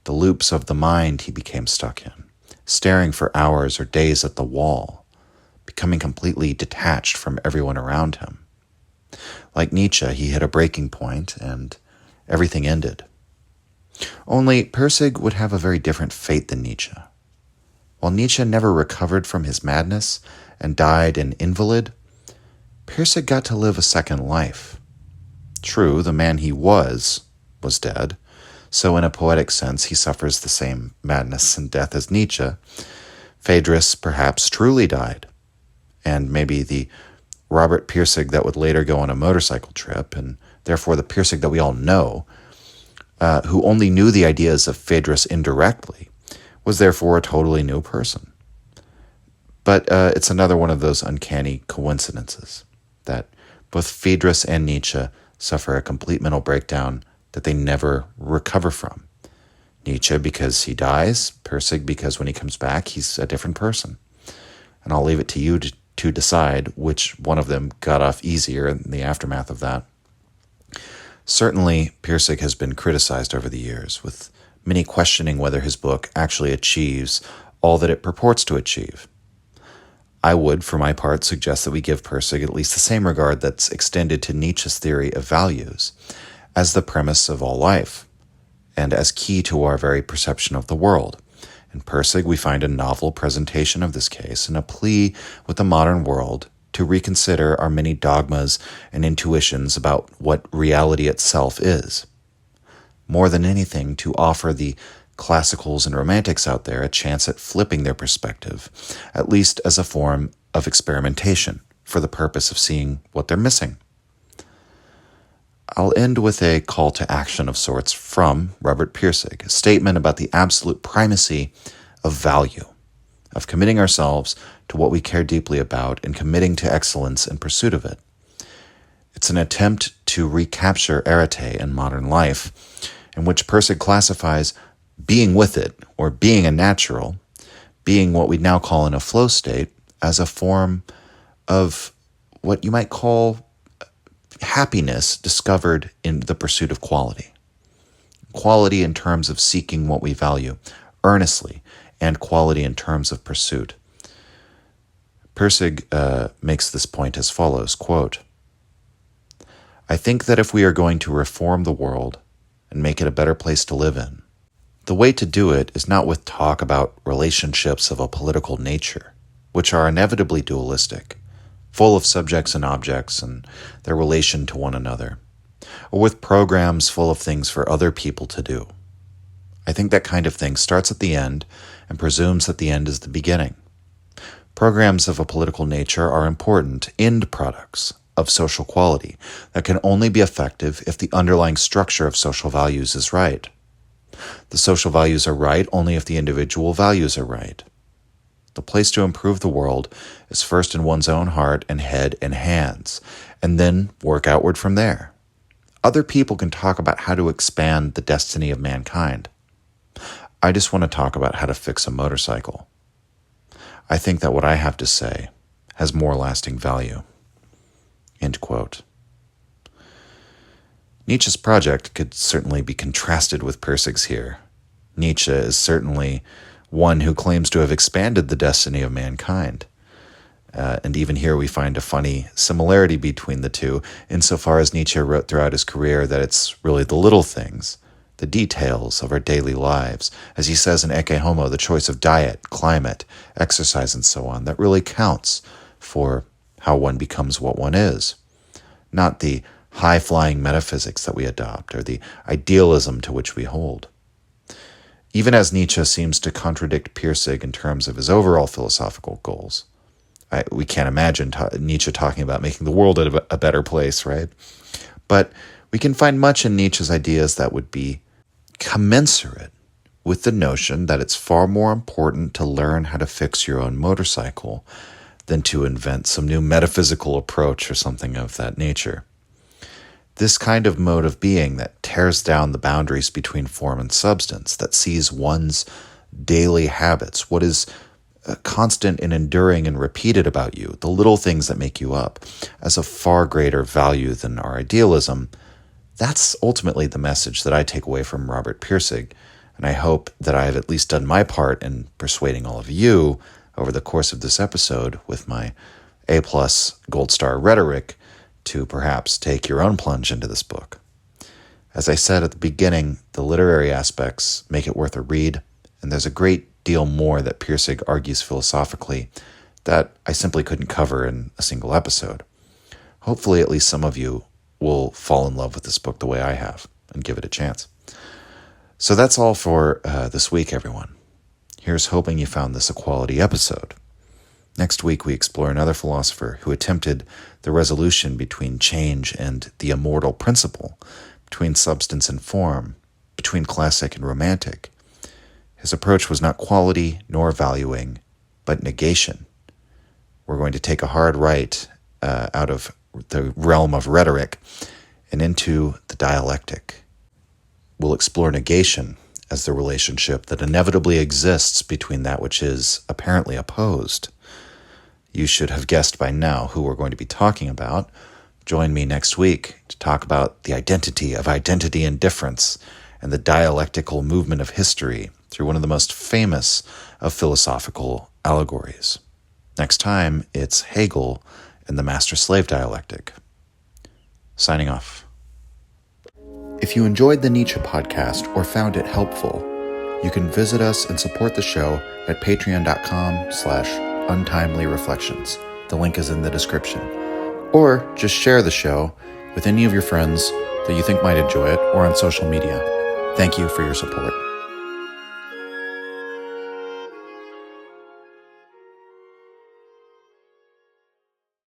the loops of the mind he became stuck in, staring for hours or days at the wall, becoming completely detached from everyone around him. Like Nietzsche, he hit a breaking point, and everything ended. Only Pirsig would have a very different fate than Nietzsche. While Nietzsche never recovered from his madness and died an invalid, Pirsig got to live a second life. True, the man he was dead, so in a poetic sense he suffers the same madness and death as Nietzsche. Phaedrus perhaps truly died, and maybe the Robert Pirsig that would later go on a motorcycle trip, and therefore the Pirsig that we all know, who only knew the ideas of Phaedrus indirectly, was therefore a totally new person. But it's another one of those uncanny coincidences that both Phaedrus and Nietzsche suffer a complete mental breakdown that they never recover from. Nietzsche because he dies, Pirsig because when he comes back, he's a different person. and I'll leave it to you to decide which one of them got off easier in the aftermath of that. Certainly, Pirsig has been criticized over the years, with many questioning whether his book actually achieves all that it purports to achieve. I would, for my part, suggest that we give Pirsig at least the same regard that's extended to Nietzsche's theory of values, as the premise of all life, and as key to our very perception of the world. In Pirsig, we find a novel presentation of this case and a plea with the modern world to reconsider our many dogmas and intuitions about what reality itself is. More than anything, to offer the classicals and romantics out there a chance at flipping their perspective, at least as a form of experimentation for the purpose of seeing what they're missing. I'll end with a call to action of sorts from Robert Pirsig, a statement about the absolute primacy of value, of committing ourselves to what we care deeply about and committing to excellence in pursuit of it. It's an attempt to recapture arete in modern life, in which Pirsig classifies being with it, or being a natural, being what we now call in a flow state, as a form of what you might call happiness discovered in the pursuit of quality. Quality in terms of seeking what we value earnestly, and quality in terms of pursuit. Pirsig makes this point as follows, quote, "I think that if we are going to reform the world and make it a better place to live in, the way to do it is not with talk about relationships of a political nature, which are inevitably dualistic, full of subjects and objects and their relation to one another, or with programs full of things for other people to do. I think that kind of thing starts at the end and presumes that the end is the beginning. Programs of a political nature are important end products of social quality that can only be effective if the underlying structure of social values is right. The social values are right only if the individual values are right. The place to improve the world is first in one's own heart and head and hands, and then work outward from there. Other people can talk about how to expand the destiny of mankind. I just want to talk about how to fix a motorcycle. I think that what I have to say has more lasting value." End quote. Nietzsche's project could certainly be contrasted with Pirsig's here. Nietzsche is certainly one who claims to have expanded the destiny of mankind. And even here we find a funny similarity between the two, insofar as Nietzsche wrote throughout his career that it's really the little things, the details of our daily lives, as he says in Ecce Homo, the choice of diet, climate, exercise, and so on, that really counts for how one becomes what one is, not the high-flying metaphysics that we adopt or the idealism to which we hold. Even as Nietzsche seems to contradict Pirsig in terms of his overall philosophical goals. We can't imagine Nietzsche talking about making the world a better place, right? But we can find much in Nietzsche's ideas that would be commensurate with the notion that it's far more important to learn how to fix your own motorcycle than to invent some new metaphysical approach or something of that nature. This kind of mode of being that tears down the boundaries between form and substance, that sees one's daily habits, what is constant and enduring and repeated about you, the little things that make you up, as of far greater value than our idealism, that's ultimately the message that I take away from Robert Pirsig, and I hope that I have at least done my part in persuading all of you over the course of this episode with my A+ Gold Star rhetoric to perhaps take your own plunge into this book. As I said at the beginning, the literary aspects make it worth a read, and there's a great deal more that Pirsig argues philosophically that I simply couldn't cover in a single episode. Hopefully at least some of you will fall in love with this book the way I have and give it a chance. So that's all for this week, everyone. Here's hoping you found this a quality episode. Next week, we explore another philosopher who attempted the resolution between change and the immortal principle, between substance and form, between classic and romantic. His approach was not quality nor valuing, but negation. We're going to take a hard right out of the realm of rhetoric and into the dialectic. We'll explore negation as the relationship that inevitably exists between that which is apparently opposed. You should have guessed by now who we're going to be talking about. Join me next week to talk about the identity of identity and difference and the dialectical movement of history through one of the most famous of philosophical allegories. Next time, it's Hegel and the master-slave dialectic. Signing off. If you enjoyed the Nietzsche podcast or found it helpful, you can visit us and support the show at patreon.com/untimely-reflections. The link is in the description. Or just share the show with any of your friends that you think might enjoy it or on social media. Thank you for your support.